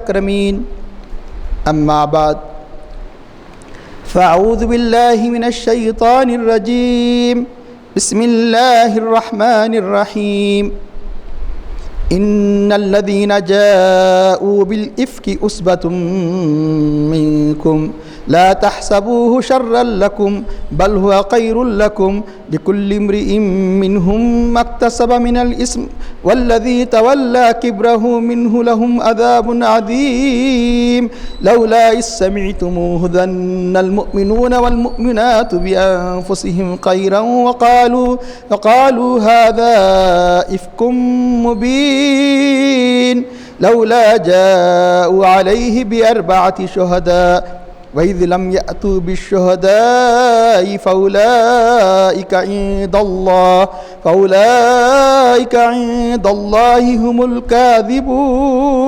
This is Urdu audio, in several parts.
الأكرمين. أما بعد فأعوذ بالله من الشيطان الرجيم. بسم الله الرحمن الرحيم. إن الذين جاءوا بالإفك أصبة منكم لا تحسبوه شرا لكم بل هو خير لكم لكل امرئ منهم ما اكتسب من الإثم والذي تولى كبره منه لهم عذاب عظيم. لولا إذ سمعتموه ظن المؤمنون والمؤمنات بأنفسهم خيرا وقالوا هذا إفك مبين لولا جاءوا عليه بأربعة شهداء وإذ لم يأتوا بالشهداء فأولئك عند الله هم الكاذبون.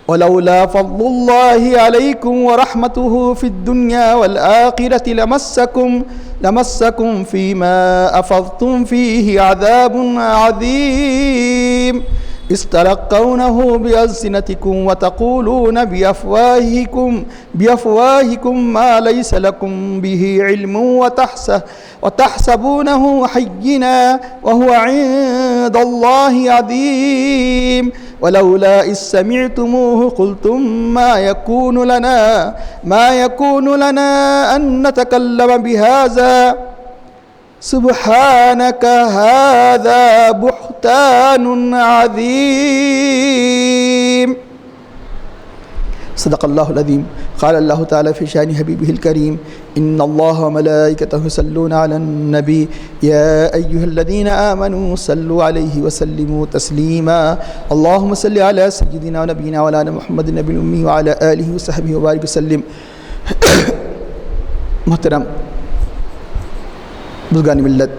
ولولا فضل الله عليكم ورحمته في الدنيا والآخرة لمسكم فيما أفضتم فيه عذاب عظيم. إذ تلقونه بألسنتكم وتقولون بأفواهكم ما ليس لكم به علم وتحسبونه هينا وهو عند الله عظيم. ولولا إذ سمعتموه قلتم ما يكون لنا أن نتكلم بهذا سبحانك هذا بهتان عظيم. صدق الله العظيم. قال الله تعالى في شأن حبيبه الكريم إن الله وملائكته يصلون على النبي يا أيها الذين آمنوا صلوا عليه وسلموا تسليما. اللهم صل على سيدنا ونبينا وعلى محمد النبي الأمي وعلى آله وصحبه وبارك وسلم. محترم بزرگان ملت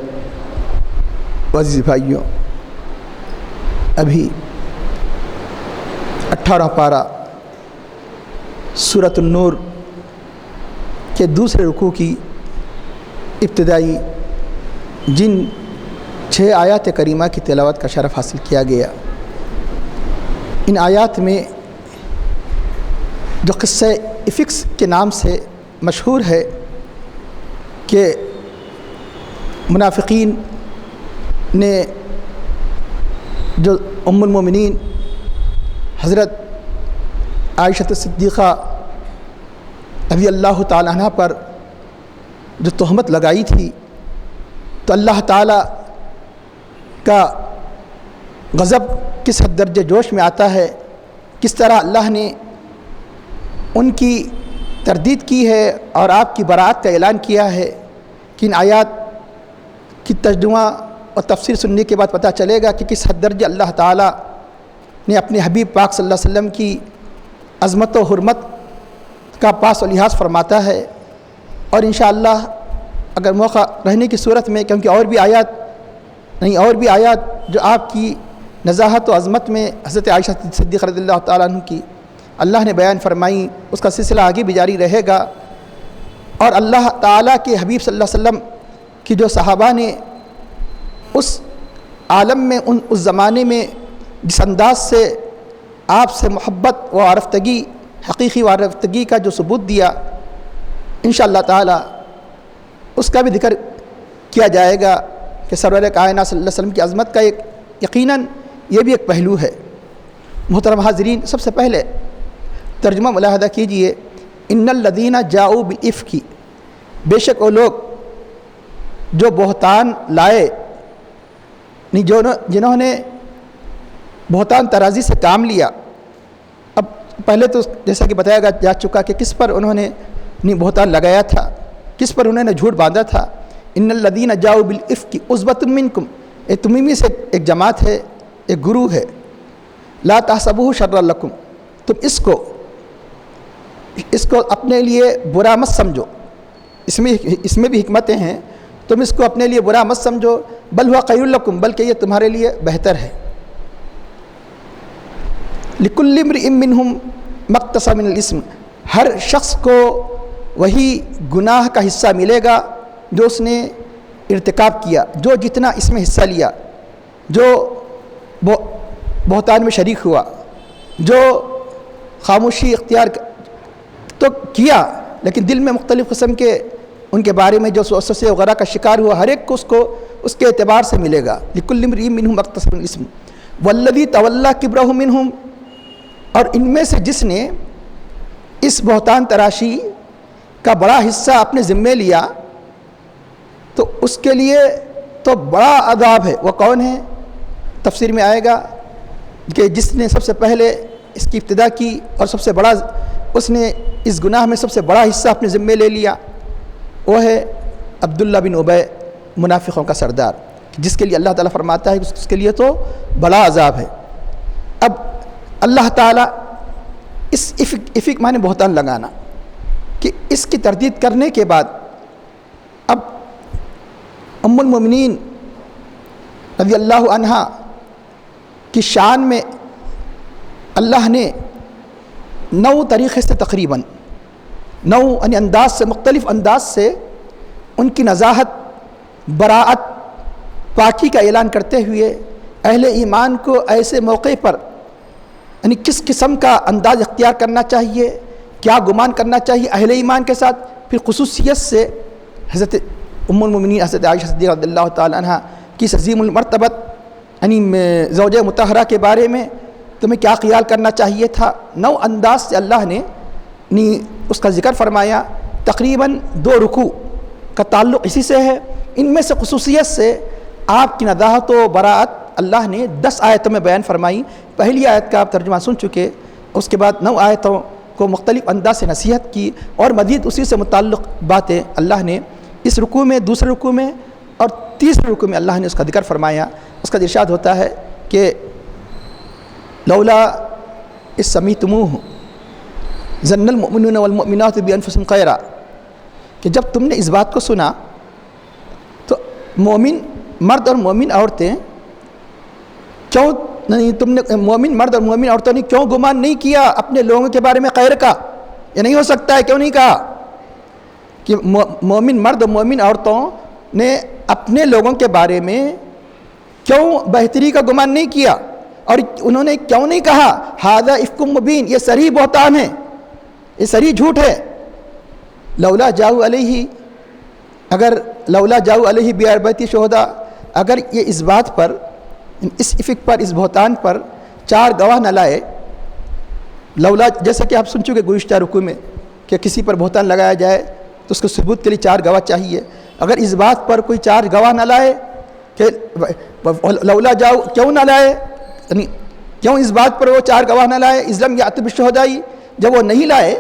عزیز بھائیوں، ابھی 18 پارہ سورۃ النور کے دوسرے رکوع کی ابتدائی جن 6 آیات کریمہ کی تلاوت کا شرف حاصل کیا گیا، ان آیات میں جو قصہ افکس کے نام سے مشہور ہے کہ منافقین نے جو ام المومنین حضرت عائشہ صدیقہ رضی اللہ تعالیٰ عنہ پر جو تہمت لگائی تھی، تو اللہ تعالیٰ کا غضب کس حد درجہ جوش میں آتا ہے، کس طرح اللہ نے ان کی تردید کی ہے اور آپ کی برات کا اعلان کیا ہے کہ ان آیات کی ترجمہ اور تفسیر سننے کے بعد پتہ چلے گا کہ کس حد درجہ اللہ تعالیٰ نے اپنے حبیب پاک صلی اللہ علیہ وسلم کی عظمت و حرمت کا پاس و لحاظ فرماتا ہے. اور انشاءاللہ اگر موقع رہنے کی صورت میں، کیونکہ اور بھی آیات جو آپ کی نزاہت و عظمت میں حضرت عائشہ صدیقہ رضی اللہ تعالیٰ عنہ کی اللہ نے بیان فرمائی، اس کا سلسلہ آگے بھی جاری رہے گا. اور اللہ تعالیٰ کے حبیب صلی اللہ علیہ وسلم کہ جو صحابہ نے اس عالم میں اس زمانے میں جس انداز سے آپ سے محبت و وارفتگی، حقیقی وارفتگی کا جو ثبوت دیا، انشاءاللہ تعالی اس کا بھی ذکر کیا جائے گا کہ سرور کائنات صلی اللہ علیہ وسلم کی عظمت کا ایک یقیناً یہ بھی ایک پہلو ہے. محترم حاضرین، سب سے پہلے ترجمہ ملاحظہ کیجئے. ان الذین جاؤوا بالافک، بے شک وہ لوگ جو بہتان لائے، جنہوں نے بہتان ترازی سے کام لیا. اب پہلے تو جیسا کہ بتایا جا چکا کہ کس پر انہوں نے بہتان لگایا تھا، کس پر انہوں نے جھوٹ باندھا تھا. ان الذین جاؤوا بالافک عصبۃ منکم، ایک تمیم سے ایک جماعت ہے، ایک گروہ ہے. لا تحسبوہ شرا لکم، تم اس کو اپنے لیے برا مت سمجھو. اس میں بھی حکمتیں ہیں. تم اس کو اپنے لیے برا مت سمجھو، بل ہوا خیر لکم، بلکہ یہ تمہارے لیے بہتر ہے. لکل امرئ منہم ما اکتسب من الاسم، ہر شخص کو وہی گناہ کا حصہ ملے گا جو اس نے ارتکاب کیا، جو جتنا اس میں حصہ لیا، جو بہتان میں شریک ہوا، جو خاموشی اختیار تو کیا، لیکن دل میں مختلف قسم کے ان کے بارے میں جو وسوسے وغیرہ کا شکار ہوا، ہر ایک کو اس کے اعتبار سے ملے گا. لِكُلِّ امْرِئٍ مِّنْهُمْ مَكْتَسَبَ الْإِثْمُ وَالَّذِي تَوَلَّىٰ كِبْرَهُ مِنْهُمْ، اور ان میں سے جس نے اس بہتان تراشی کا بڑا حصہ اپنے ذمے لیا تو اس کے لیے تو بڑا عذاب ہے. وہ کون ہے؟ تفسیر میں آئے گا کہ جس نے سب سے پہلے اس کی ابتدا کی اور سب سے بڑا اس نے اس گناہ میں سب سے بڑا حصہ اپنے ذمے لے لیا، وہ ہے عبداللہ بن ابی، منافقوں کا سردار، جس کے لیے اللہ تعالیٰ فرماتا ہے کہ اس کے لیے تو بڑا عذاب ہے. اب اللہ تعالیٰ اس افک معنی بہتان لگانا کہ اس کی تردید کرنے کے بعد اب ام المؤمنین رضی اللہ عنہا کی شان میں اللہ نے 9 طریقے سے تقریباً 9 یعنی انداز سے، مختلف انداز سے ان کی نزاہت، براءت، پاکی کا اعلان کرتے ہوئے اہل ایمان کو ایسے موقع پر یعنی کس قسم کا انداز اختیار کرنا چاہیے، کیا گمان کرنا چاہیے اہل ایمان کے ساتھ. پھر خصوصیت سے حضرت ام المؤمنین حضرت عائشہ صدیقہ رضی اللہ تعالی عنہ کی عظیم المرتبت یعنی زوجہ مطہرہ کے بارے میں تمہیں کیا خیال کرنا چاہیے تھا. 9 انداز سے اللہ نے اس کا ذکر فرمایا. تقریباً 2 رکوع کا تعلق اسی سے ہے. ان میں سے خصوصیت سے آپ کی نزاہت و براءت اللہ نے 10 آیتوں میں بیان فرمائی. پہلی آیت کا آپ ترجمہ سن چکے، اس کے بعد 9 آیتوں کو مختلف انداز سے نصیحت کی اور مزید اسی سے متعلق باتیں اللہ نے اس رکوع میں، دوسرے رکوع میں اور تیسرے رکوع میں اللہ نے اس کا ذکر فرمایا. اس کا ارشاد ہوتا ہے کہ لولا اذ سمعتموہ ظن المؤمنون والمؤمنات بانفسہم خیرا، کہ جب تم نے اس بات کو سنا تو مومن مرد اور مومن عورتیں کیوں نہیں، تم نے مومن مرد اور مومن عورتوں نے کیوں گمان نہیں کیا اپنے لوگوں کے بارے میں خیر کا؟ یہ نہیں ہو سکتا ہے، کیوں نہیں کہا کہ مومن مرد اور مومن عورتوں نے اپنے لوگوں کے بارے میں کیوں بہتری کا گمان نہیں کیا؟ اور انہوں نے کیوں نہیں کہا ھذا افک مبین، یہ صریح بہتان ہے، یہ صریح جھوٹ ہے. لولا جاؤ علیہ، اگر لولا جاؤ علیہ باربعۃ شہداء، اگر یہ اس بات پر، اس افک پر، اس بہتان پر 4 گواہ نہ لائے. لولا جیسا کہ آپ سن چکے گزشتہ رکوع میں کہ کسی پر بہتان لگایا جائے تو اس کو ثبوت کے لیے 4 گواہ چاہیے. اگر اس بات پر کوئی 4 گواہ نہ لائے کہ لولا جاؤ، کیوں نہ لائے، یعنی کیوں اس بات پر وہ 4 گواہ نہ لائے؟ اذ لم یأتوا بالشہداء، جب وہ نہیں لائے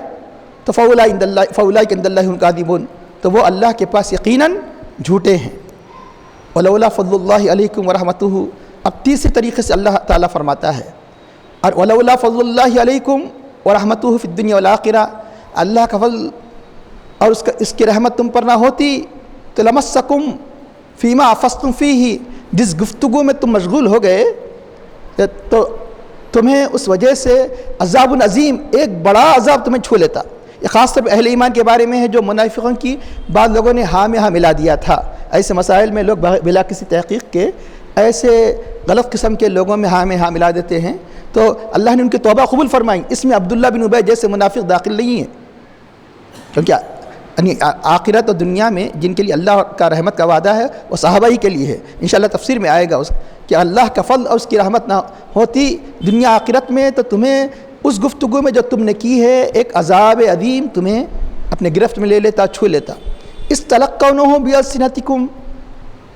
تو فاولئک عند اللہ هم کاذبون، تو وہ اللہ کے پاس یقیناً جھوٹے ہیں. ولولا فضل اللہ علیکم ورحمتہ، اب تیسرے طریقے سے اللہ تعالیٰ فرماتا ہے اور ولولا فضل اللہ علیکم ورحمتہ فی الدنیا والآخرہ، اللہ کا فضل اور اس کی رحمت تم پر نہ ہوتی تو لمسکم فیما افضتم فیہ، جس گفتگو میں تم مشغول ہو گئے تو تمہیں اس وجہ سے عذاب عظیم، ایک بڑا عذاب تمہیں چھو لیتا. یہ خاص طور پہ اہل ایمان کے بارے میں ہے جو منافقوں کی بعض لوگوں نے ہاں میں ہاں ملا دیا تھا. ایسے مسائل میں لوگ بلا کسی تحقیق کے ایسے غلط قسم کے لوگوں میں ہاں ملا دیتے ہیں. تو اللہ نے ان کی توبہ قبول فرمائی. اس میں عبداللہ بن ابی جیسے منافق داخل نہیں ہیں، کیونکہ یعنی آخرت اور دنیا میں جن کے لیے اللہ کا رحمت کا وعدہ ہے وہ صحابہ ہی کے لیے ہے. انشاءاللہ تفسیر میں آئے گا کہ اللہ کا فضل اور اس کی رحمت نہ ہوتی دنیا آخرت میں تو تمہیں اس گفتگو میں جو تم نے کی ہے ایک عذاب عظیم تمہیں اپنے گرفت میں لے لیتا، چھو لیتا. استلقونہ بألسنتکم،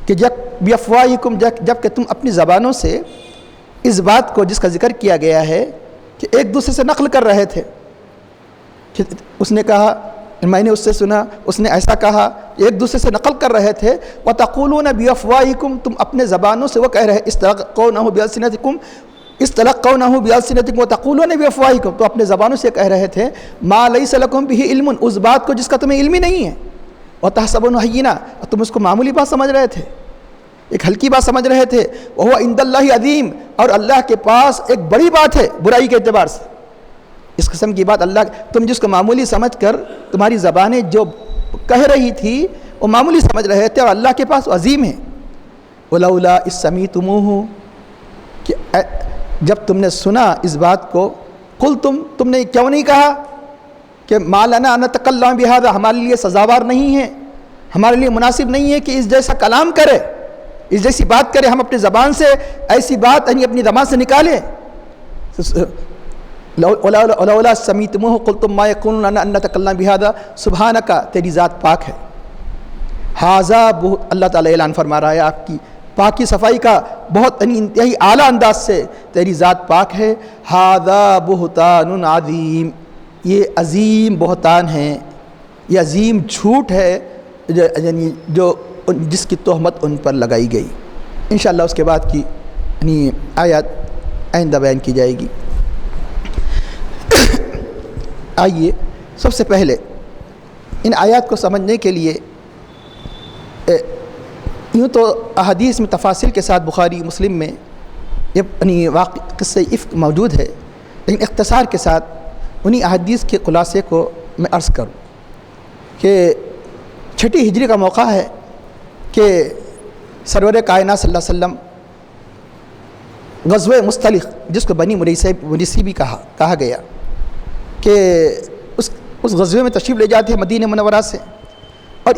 کہ بافواہکم، جب کہ تم اپنی زبانوں سے اس بات کو جس کا ذکر کیا گیا ہے کہ ایک دوسرے سے نقل کر رہے تھے، کہ اس نے کہا میں نے اس سے سنا، اس نے ایسا کہا، ایک دوسرے سے نقل کر رہے تھے. وتقولون بافواہکم، تم اپنے زبانوں سے وہ کہہ رہے استلقونہ بألسنتکم وتقولون بافواہکم، تو اپنے زبانوں سے کہہ رہے تھے ما لیس لکم بہ علم، اس بات کو جس کا تمہیں علم ہی نہیں ہے. وتحسبونہ ہینا، تم اس کو معمولی بات سمجھ رہے تھے، ایک ہلکی بات سمجھ رہے تھے. وہو عند اللہ عظیم، اور اللہ کے پاس ایک بڑی بات ہے برائی کے اعتبار سے. اس قسم کی بات اللہ، تم جس کو معمولی سمجھ کر تمہاری زبانیں جو کہہ رہی تھی وہ معمولی سمجھ رہے تھے اور اللہ کے پاس عظیم ہے. ولولا اذ سمعتموہ، کہ جب تم نے سنا اس بات کو قل تم نے کیوں نہیں کہا کہ ما لنا ان نتکلم بہذا، ہمارے لیے سزاوار نہیں ہے، ہمارے لیے مناسب نہیں ہے کہ اس جیسا کلام کرے، اس جیسی بات کرے، ہم اپنی زبان سے ایسی بات اپنی زبان سے نکالیں. لولا سمیعتموہ قلتم ما یکون لنا ان نتکلم بہذا سبحانک، تیری ذات پاک ہے. ھذا، اللہ تعالیٰ اعلان فرما رہا ہے آپ کی پاکی صفائی کا بہت انتہائی اعلیٰ انداز سے، تیری ذات پاک ہے. ھذا بہتان عظیم، یہ عظیم بہتان ہے، یہ عظیم جھوٹ ہے یعنی جو جس کی تہمت ان پر لگائی گئی. انشاءاللہ اس کے بعد کی آیات آئندہ بیان کی جائے گی. آئیے سب سے پہلے ان آیات کو سمجھنے کے لیے یوں تو احادیث میں تفاصیل کے ساتھ بخاری مسلم میں یہ قصہ افک موجود ہے، لیکن اختصار کے ساتھ انہی احادیث کے خلاصے کو میں عرض کروں کہ 6 ہجری کا موقع ہے کہ سرور کائنات صلی اللہ علیہ وسلم غزوہ مستلق، جس کو بنی مریسی بھی کہا گیا، کہ اس غزوے میں تشریف لے جاتے ہیں مدینہ منورہ سے. اور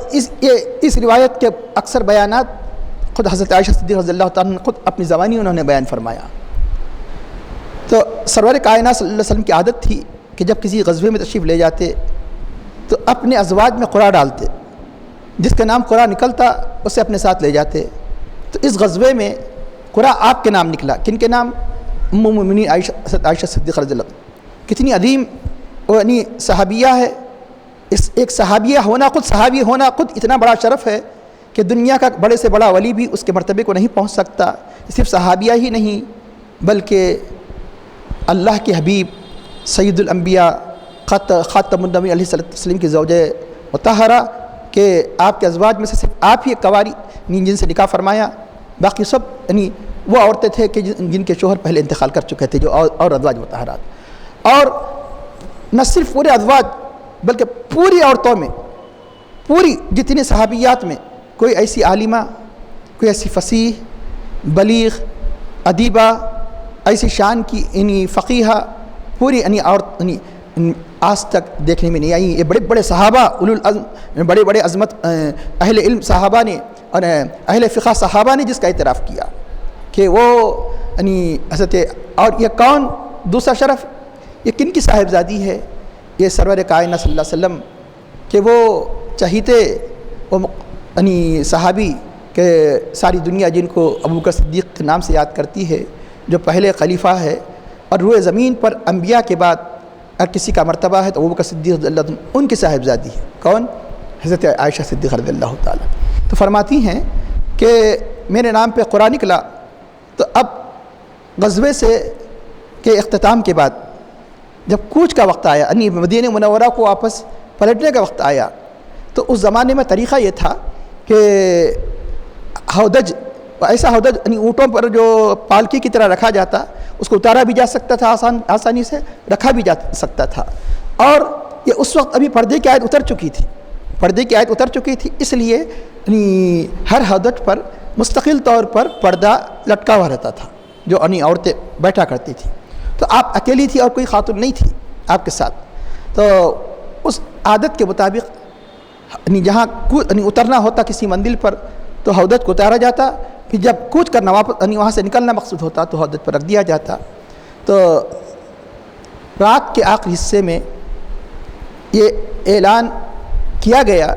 اس روایت کے اکثر بیانات خود حضرت عائشہ صدیقہ رضی اللہ تعالیٰ عنہ خود اپنی زبانی انہوں نے بیان فرمایا. تو سرور کائنات صلی اللہ علیہ وسلم کی عادت تھی کہ جب کسی غزوے میں تشریف لے جاتے تو اپنے ازواج میں قرعہ ڈالتے، جس کا نام قرعہ نکلتا اسے اپنے ساتھ لے جاتے. تو اس غزوے میں قرعہ آپ کے نام نکلا. کن کے نام؟ ام المؤمنین عائشہ صدیقہ رضی اللہ عنہ. کتنی عظیم یعنی صحابیہ ہے. ایک صحابیہ ہونا، خود صحابی ہونا خود اتنا بڑا شرف ہے کہ دنیا کا بڑے سے بڑا ولی بھی اس کے مرتبے کو نہیں پہنچ سکتا. صرف صحابیہ ہی نہیں بلکہ اللہ کے حبیب سید الانبیاء خاتم النبی علیہ السلام کی زوجہ مطہرہ کہ آپ کے ازواج میں سے صرف آپ ہی کواری جن سے نکاح فرمایا، باقی سب یعنی وہ عورتیں تھے کہ جن کے شوہر پہلے انتقال کر چکے تھے، جو اور ازواج مطہرات. اور نہ صرف پورے ازواج بلکہ پوری عورتوں میں، پوری جتنی صحابیات میں کوئی ایسی عالمہ، کوئی ایسی فصیح بلیغ ادیبہ ایسی شان کی یعنی فقیہہ پوری یعنی عورت آج تک دیکھنے میں نہیں آئی. یہ بڑے بڑے صحابہ اولو العزم، بڑے بڑے عظمت اہل علم صحابہ نے اور اہل فقہ صحابہ نے جس کا اعتراف کیا کہ وہ یعنی حضرت. اور یہ کون دوسرا شرف، یہ کن کی صاحبزادی ہے؟ یہ سرور کائنات صلی اللہ علیہ وسلم کہ وہ چہیتے وہ یعنی صحابی کہ ساری دنیا جن کو ابوبکر صدیق کے نام سے یاد کرتی ہے، جو پہلے خلیفہ ہے اور روئے زمین پر انبیاء کے بعد اگر کسی کا مرتبہ ہے تو ابوبکر صدیق رضی اللہ عنہ ان کی صاحبزادی ہے. کون؟ حضرت عائشہ صدیقہ رضی اللہ تعالیٰ. تو فرماتی ہیں کہ میرے نام پہ قرآن نکلا. تو اب غزوے سے کے اختتام کے بعد جب کوچ کا وقت آیا، یعنی مدینہ منورہ کو واپس پلٹنے کا وقت آیا، تو اس زمانے میں طریقہ یہ تھا کہ ہودج، ایسا ہودج یعنی اونٹوں پر جو پالکی کی طرح رکھا جاتا، اس کو اتارا بھی جا سکتا تھا، آسانی سے رکھا بھی جا سکتا تھا. اور یہ اس وقت ابھی پردے کی آیت اتر چکی تھی، اس لیے یعنی ہر ہودج پر مستقل طور پر پردہ لٹکا ہوا رہتا تھا جو یعنی عورتیں بیٹھا کرتی تھیں. تو آپ اکیلی تھی اور کوئی خاتون نہیں تھی آپ کے ساتھ. تو اس عادت کے مطابق یعنی جہاں یعنی اترنا ہوتا کسی منزل پر تو ہودج کو اتارا جاتا، پھر جب کوچ کرنا واپس یعنی وہاں سے نکلنا مقصود ہوتا تو ہودج پر رکھ دیا جاتا. تو رات کے آخری حصے میں یہ اعلان کیا گیا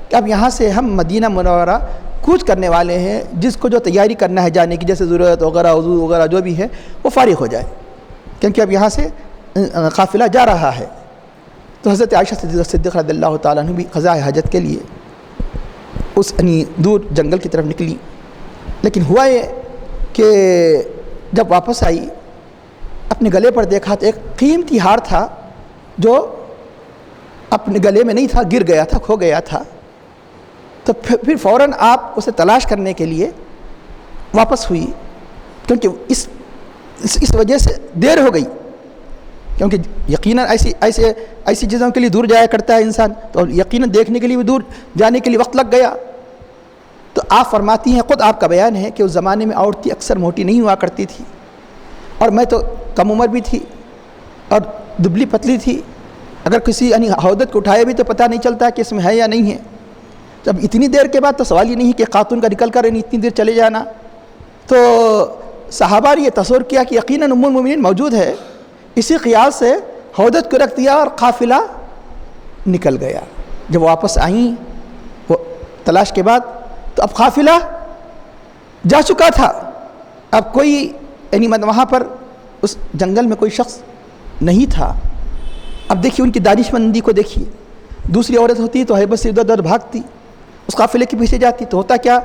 کہ اب یہاں سے ہم مدینہ منورہ کوچ کرنے والے ہیں، جس کو جو تیاری کرنا ہے جانے کی، جیسے ضرورت وغیرہ وضو وغیرہ جو بھی ہے وہ فارغ ہو جائے، کیونکہ اب یہاں سے قافلہ جا رہا ہے. تو حضرت عائشہ صدیقہ رضی اللہ تعالیٰ عنہ بھی قضاء حاجت کے لیے اس یعنی دور جنگل کی طرف نکلی. لیکن ہوا یہ کہ جب واپس آئی اپنے گلے پر دیکھا تو ایک قیمتی ہار تھا جو اپنے گلے میں نہیں تھا، گر گیا تھا، کھو گیا تھا. تو پھر فوراً آپ اسے تلاش کرنے کے لیے واپس ہوئی، کیونکہ اس وجہ سے دیر ہو گئی، کیونکہ یقیناً ایسی چیزوں کے لیے دور جایا کرتا ہے انسان، تو یقیناً دیکھنے کے لیے بھی دور جانے کے لیے وقت لگ گیا. تو آپ فرماتی ہیں، خود آپ کا بیان ہے کہ اس زمانے میں عورتیں اکثر موٹی نہیں ہوا کرتی تھی، اور میں تو کم عمر بھی تھی. اور دبلی پتلی تھی، اگر کسی یعنی ہودت کو اٹھائے بھی تو پتہ نہیں چلتا کہ اس میں ہے یا نہیں ہے. جب اتنی دیر کے بعد تو سوال یہ نہیں کہ خاتون کا نکل کر اتنی دیر چلے جانا. تو صحابہ نے یہ تصور کیا کہ یقیناً ام المومنین موجود ہے، اسی قیاس سے ہودت کو رکھ دیا اور قافلہ نکل گیا. جب واپس آئیں وہ تلاش کے بعد تو اب قافلہ جا چکا تھا. اب کوئی یعنی وہاں پر اس جنگل میں کوئی شخص نہیں تھا. اب دیکھیے ان کی دانش مندی کو دیکھیے. دوسری عورت ہوتی تو ہیبت سے ادھر ادھر بھاگتی، اس قافلے کے پیچھے جاتی تو ہوتا کیا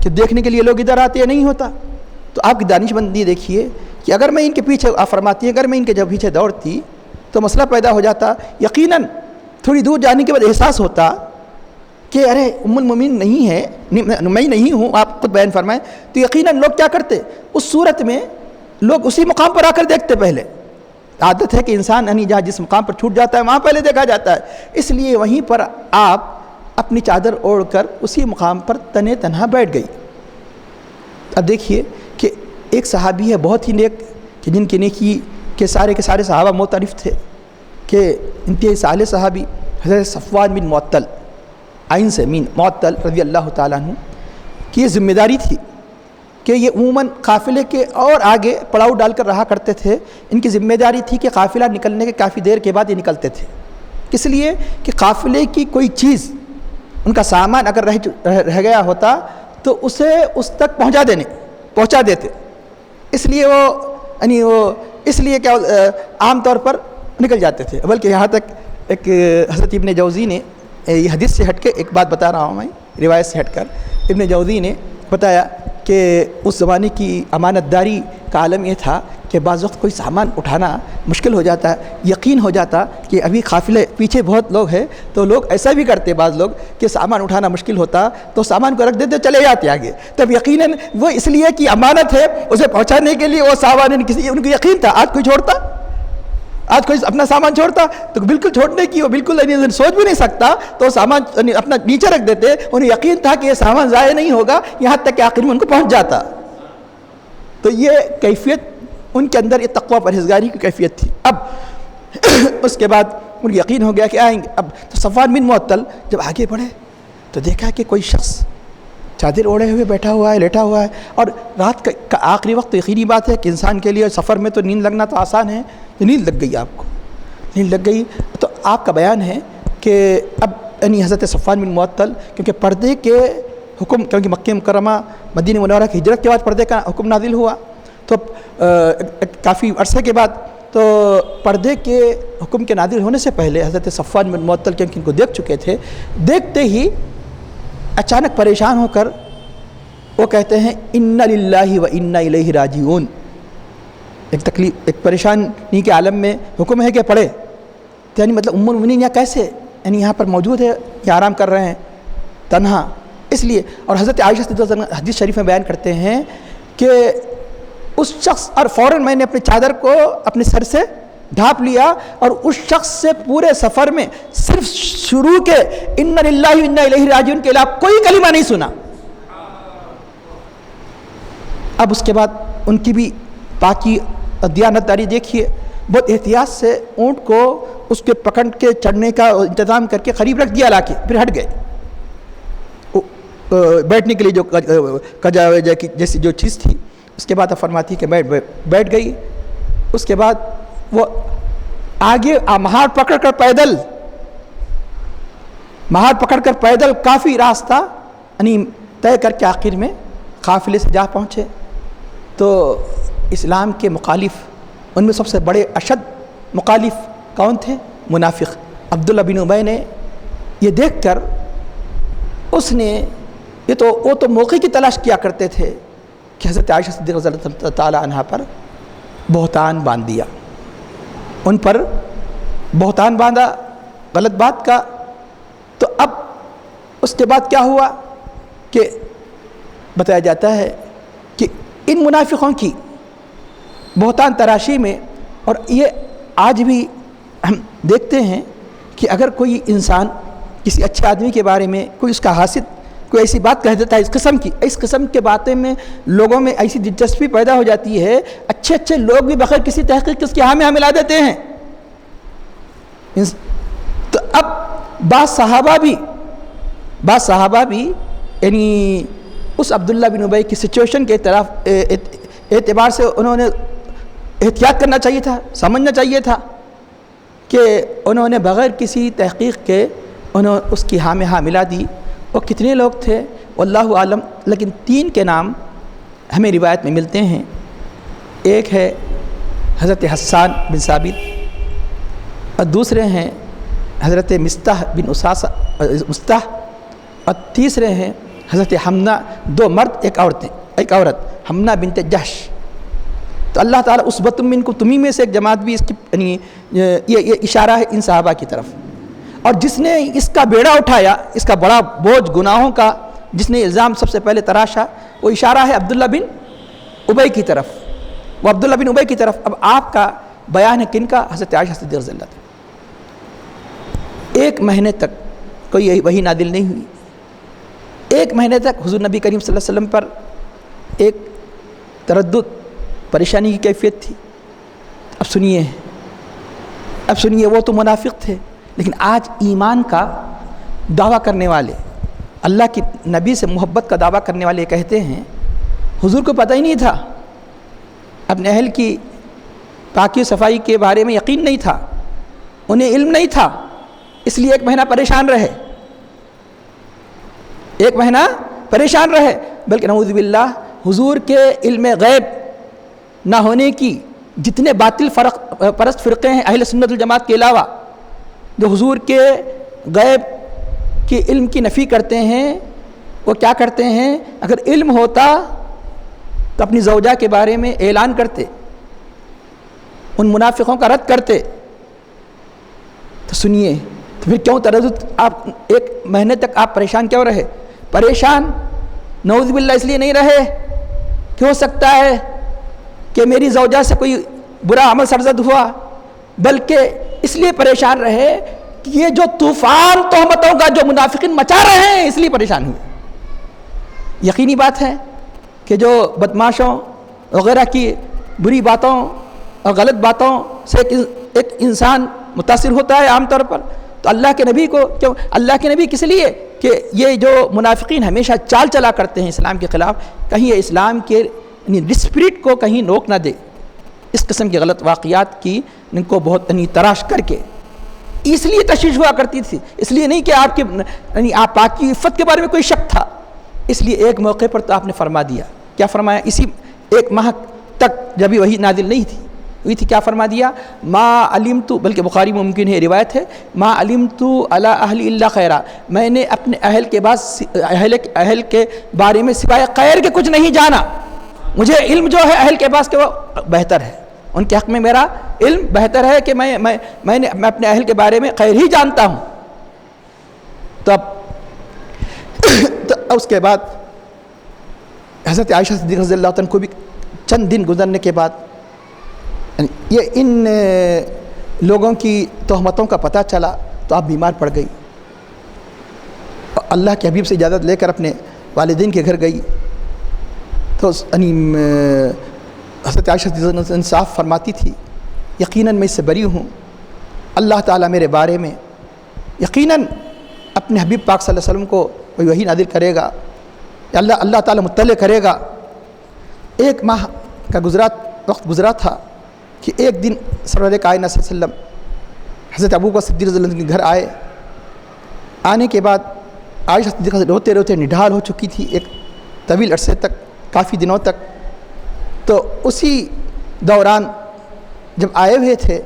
کہ دیکھنے کے لیے لوگ ادھر آتے یا نہیں ہوتا. تو آپ کی دانش مندی دیکھیے کہ اگر میں ان کے پیچھے آپ فرماتی اگر میں ان کے جب پیچھے دوڑتی تو مسئلہ پیدا ہو جاتا. یقیناً تھوڑی دور جانے کے بعد احساس ہوتا کہ ارے ام المومنین نہیں ہے، میں نہیں ہوں، آپ خود بیان فرمائیں. تو یقیناً لوگ کیا کرتے، اس صورت میں لوگ اسی مقام پر آ کر دیکھتے. پہلے عادت ہے کہ انسان یعنی جہاں جس مقام پر چھوٹ جاتا ہے وہاں پہلے دیکھا جاتا ہے، اس لیے وہیں پر آپ اپنی چادر اوڑھ کر اسی مقام پر تنے تنہا بیٹھ گئی. اب دیکھیے کہ ایک صحابی ہے بہت ہی نیک کہ جن کی نیکی کے سارے صحابہ معترف تھے کہ انتہائی صالح صحابی حضرت صفوان بن معطل، عین سے مین معطل رضی اللہ تعالیٰ عنہ کی یہ ذمہ داری تھی کہ یہ عموماً قافلے کے اور آگے پڑاؤ ڈال کر رہا کرتے تھے. ان کی ذمہ داری تھی کہ قافلہ نکلنے کے کافی دیر کے بعد یہ نکلتے تھے، اس لیے کہ قافلے کی کوئی چیز ان کا سامان اگر رہ گیا ہوتا تو اسے اس تک پہنچا دیتے. اس لیے اس لیے کیا عام طور پر نکل جاتے تھے. بلکہ یہاں تک ایک حضرت ابن جوزی نے یہ حدیث سے ہٹ کے ایک بات بتا رہا ہوں میں، روایت سے ہٹ کر ابن جوزی نے بتایا کہ اس زمانے کی امانت داری کا عالم یہ تھا کہ بعض وقت کوئی سامان اٹھانا مشکل ہو جاتا ہے. یقین ہو جاتا کہ ابھی قافلے پیچھے بہت لوگ ہیں تو لوگ ایسا بھی کرتے بعض لوگ کہ سامان اٹھانا مشکل ہوتا تو سامان کو رکھ دیتے چلے جاتے آگے. تب یقیناً وہ اس لیے کہ امانت ہے اسے پہنچانے کے لیے وہ سامان ان کو یقین تھا. آج کوئی اپنا سامان چھوڑتا تو بالکل چھوڑنے کی وہ بالکل سوچ بھی نہیں سکتا تو سامان اپنا نیچے رکھ دیتے. انہیں یقین تھا کہ یہ سامان ضائع نہیں ہوگا یہاں تک کہ آخر میں ان کو پہنچ جاتا. تو یہ کیفیت ان کے اندر یہ تقویٰ پرہیزگاری کی کیفیت تھی. اب اس کے بعد ان کو یقین ہو گیا کہ آئیں گے. اب تو صفوان بن معطل جب آگے بڑھے تو دیکھا کہ کوئی شخص چادر اوڑھے ہوئے بیٹھا ہوا ہے، لیٹا ہوا ہے. اور رات کا آخری وقت تو یقینی بات ہے کہ انسان کے لیے سفر میں تو نیند لگنا تو آسان ہے. تو نیند لگ گئی، آپ کو نیند لگ گئی. تو آپ کا بیان ہے کہ اب یعنی حضرت صفوان بن معطل کیونکہ پردے کے حکم، کیونکہ مکہ مکرمہ مدینہ منورہ کی ہجرت کے بعد پردے کا حکم نازل ہوا تو کافی عرصے کے بعد تو پردے کے حکم کے نازل ہونے سے پہلے حضرت صفوان بن معطل کیونکہ ان کو دیکھ چکے تھے، دیکھتے ہی اچانک پریشان ہو کر وہ کہتے ہیں انا للہ و انا الیہ راجعون. ایک پریشانی کے عالم میں حکم ہے کہ پڑھے، یعنی مطلب ام المؤمنین یا کیسے یعنی یہاں پر موجود ہے یا آرام کر رہے ہیں تنہا. اس لیے اور حضرت عائشہ حدیث شریف میں بیان کرتے ہیں کہ اس شخص اور فوراً میں نے اپنی چادر کو اپنے سر سے ڈھانپ لیا اور اس شخص سے پورے سفر میں صرف شروع کے انا للہ و انا الیہ راجعون کے علاوہ کوئی کلمہ نہیں سنا. اب اس کے بعد ان کی بھی پاکی دیانت داری دیکھیے، بہت احتیاط سے اونٹ کو اس کے پکڑ کے چڑھنے کا انتظام کر کے قریب رکھ دیا لا کے پھر ہٹ گئے. بیٹھنے کے لیے جو کجا جیسی جو چیز تھی اس کے بعد اب فرماتی کہ بیٹھ گئی. اس کے بعد وہ آگے مہار پکڑ کر پیدل کافی راستہ یعنی طے کر کے آخر میں قافلے سے جا پہنچے. تو اسلام کے مخالف ان میں سب سے بڑے اشد مخالف کون تھے؟ منافق. عبداللہ بن ابی نے یہ دیکھ کر اس نے وہ تو موقع کی تلاش کیا کرتے تھے کہ حضرت عائشہ صدیقہ رضی اللہ تعالی عنہا پر بہتان باندھ دیا. ان پر بہتان باندھا غلط بات کا. تو اب اس کے بعد کیا ہوا کہ بتایا جاتا ہے کہ ان منافقوں کی بہتان تراشی میں، اور یہ آج بھی ہم دیکھتے ہیں کہ اگر کوئی انسان کسی اچھے آدمی کے بارے میں کوئی اس کا حاسد کوئی ایسی بات کہہ دیتا ہے اس قسم کے باتیں میں لوگوں میں ایسی دلچسپی پیدا ہو جاتی ہے. اچھے لوگ بھی بغیر کسی تحقیق اس کے ہاں میں ملا دیتے ہیں تو اب بعض صحابہ بھی یعنی اس عبداللہ بن ابی کی سچویشن کے اعتبار سے انہوں نے احتیاط کرنا چاہیے تھا، سمجھنا چاہیے تھا کہ انہوں نے بغیر کسی تحقیق کے اس کی ہاں میں ہاں ملا دی۔ وہ کتنے لوگ تھے واللہ عالم، لیکن 3 کے نام ہمیں روایت میں ملتے ہیں۔ ایک ہے حضرت حسان بن ثابت، اور دوسرے ہیں حضرت مستح بن مستح، اور تیسرے ہیں حضرت حمنہ، 2 مرد ایک عورت حمنہ بنت جحش۔ تو اللہ تعالیٰ عصبۃ منکم، تمہیں میں سے ایک جماعت بھی اس کی یعنی یہ اشارہ ہے ان صحابہ کی طرف۔ اور جس نے اس کا بیڑا اٹھایا، اس کا بڑا بوجھ گناہوں کا جس نے الزام سب سے پہلے تراشا، وہ اشارہ ہے عبداللہ بن ابی کی طرف، وہ عبداللہ بن ابی کی طرف۔ اب آپ کا بیان ہے کن کا؟ حضرت عائشہ صدیقہ رضی اللہ عنہا۔ 1 مہینے تک کوئی وحی نازل نہیں ہوئی، 1 مہینے تک حضور نبی کریم صلی اللہ علیہ وسلم پر ایک تردد، پریشانی کی کیفیت تھی۔ اب سنیے وہ تو منافق تھے، لیکن آج ایمان کا دعویٰ کرنے والے، اللہ کی نبی سے محبت کا دعویٰ کرنے والے کہتے ہیں حضور کو پتہ ہی نہیں تھا، اپنے اہل کی پاکی و صفائی کے بارے میں یقین نہیں تھا، انہیں علم نہیں تھا، اس لیے 1 مہینہ پریشان رہے، 1 مہینہ پریشان رہے۔ بلکہ نعوذ باللہ حضور کے علم غیب نہ ہونے کی جتنے باطل پرست فرقے ہیں اہل سنت الجماعت کے علاوہ، جو حضور کے غیب کے علم کی نفی کرتے ہیں، وہ کیا کرتے ہیں؟ اگر علم ہوتا تو اپنی زوجہ کے بارے میں اعلان کرتے، ان منافقوں کا رد کرتے۔ تو سنیے، تو پھر کیوں تردد؟ آپ 1 مہینے تک آپ پریشان کیوں رہے؟ پریشان نعوذ باللہ اس لیے نہیں رہے کہ ہو سکتا ہے کہ میری زوجہ سے کوئی برا عمل سرزد ہوا، بلکہ اس لیے پریشان رہے کہ یہ جو طوفان تہمتوں کا جو منافقین مچا رہے ہیں، اس لیے پریشان ہوئے۔ یقینی بات ہے کہ جو بدماشوں وغیرہ کی بری باتوں اور غلط باتوں سے ایک انسان متاثر ہوتا ہے عام طور پر، تو اللہ کے نبی کو کیوں؟ اللہ کے نبی کس لیے کہ یہ جو منافقین ہمیشہ چال چلا کرتے ہیں اسلام کے خلاف، کہیں یہ اسلام کے اسپرٹ کو کہیں نوک نہ دے، اس قسم کے غلط واقعات کی ان کو بہت تراش کر کے، اس لیے تشویش ہوا کرتی تھی، اس لیے نہیں کہ آپ کے آپ پاک کی عفت کے بارے میں کوئی شک تھا، اس لیے ایک موقع پر تو آپ نے فرما دیا۔ کیا فرمایا؟ اسی 1 ماہ تک جب وحی نازل نہیں تھی ہوئی تھی، کیا فرما دیا؟ ما علمت، بلکہ بخاری میں ممکن ہے روایت ہے، ما علمت علی اہل الا خیرا، میں نے اپنے اہل کے بعد اہل کے بارے میں سوائے خیر کے کچھ نہیں جانا۔ مجھے علم جو ہے اہل کے پاس کہ وہ بہتر ہے، ان کے حق میں میرا علم بہتر ہے کہ میں اپنے اہل کے بارے میں خیر ہی جانتا ہوں۔ تو اس کے بعد حضرت عائشہ صدیقہ رضی اللہ عنہ کو بھی چند دن گزرنے کے بعد یہ ان لوگوں کی تہمتوں کا پتہ چلا، تو آپ بیمار پڑ گئی، اللہ کے حبیب سے اجازت لے کر اپنے والدین کے گھر گئی۔ تو حضرت عائشہ انصاف فرماتی تھی، یقیناً میں اس سے بری ہوں، اللہ تعالیٰ میرے بارے میں یقیناً اپنے حبیب پاک صلی اللہ علیہ وسلم کو وحی نازل کرے گا، اللہ تعالیٰ مطلع کرے گا۔ 1 ماہ کا وقت گزرا تھا کہ ایک دن سرور کائنات صلی اللہ علیہ وسلم حضرت ابو بکر صدیق رضی اللہ عنہ کے گھر آئے۔ آنے کے بعد عائشہ صدیقہ روتے روتے نڈھال ہو چکی تھی ایک طویل عرصے تک، کافی دنوں تک۔ تو اسی دوران جب آئے ہوئے تھے،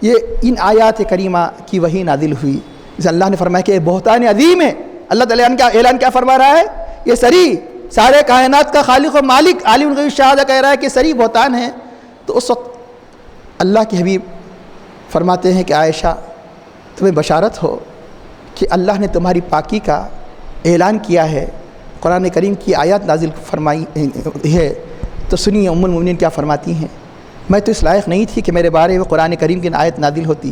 یہ ان آیات کریمہ کی وحی نازل ہوئی، جسے اللہ نے فرمایا کہ یہ بہتان عظیم ہے۔ اللہ تعالیٰ کا اعلان کیا فرما رہا ہے؟ یہ سری سارے کائنات کا خالق و مالک عالم الغیب الشہادہ کہہ رہا ہے کہ سری بہتان ہے۔ تو اس وقت اللہ کے حبیب فرماتے ہیں کہ عائشہ تمہیں بشارت ہو کہ اللہ نے تمہاری پاکی کا اعلان کیا ہے، قرآن کریم کی آیات نازل فرمائی ہے۔ تو سنیے ام المؤمنین کیا فرماتی ہیں، میں تو اس لائق نہیں تھی کہ میرے بارے میں قرآن کریم کی آیت نازل ہوتی،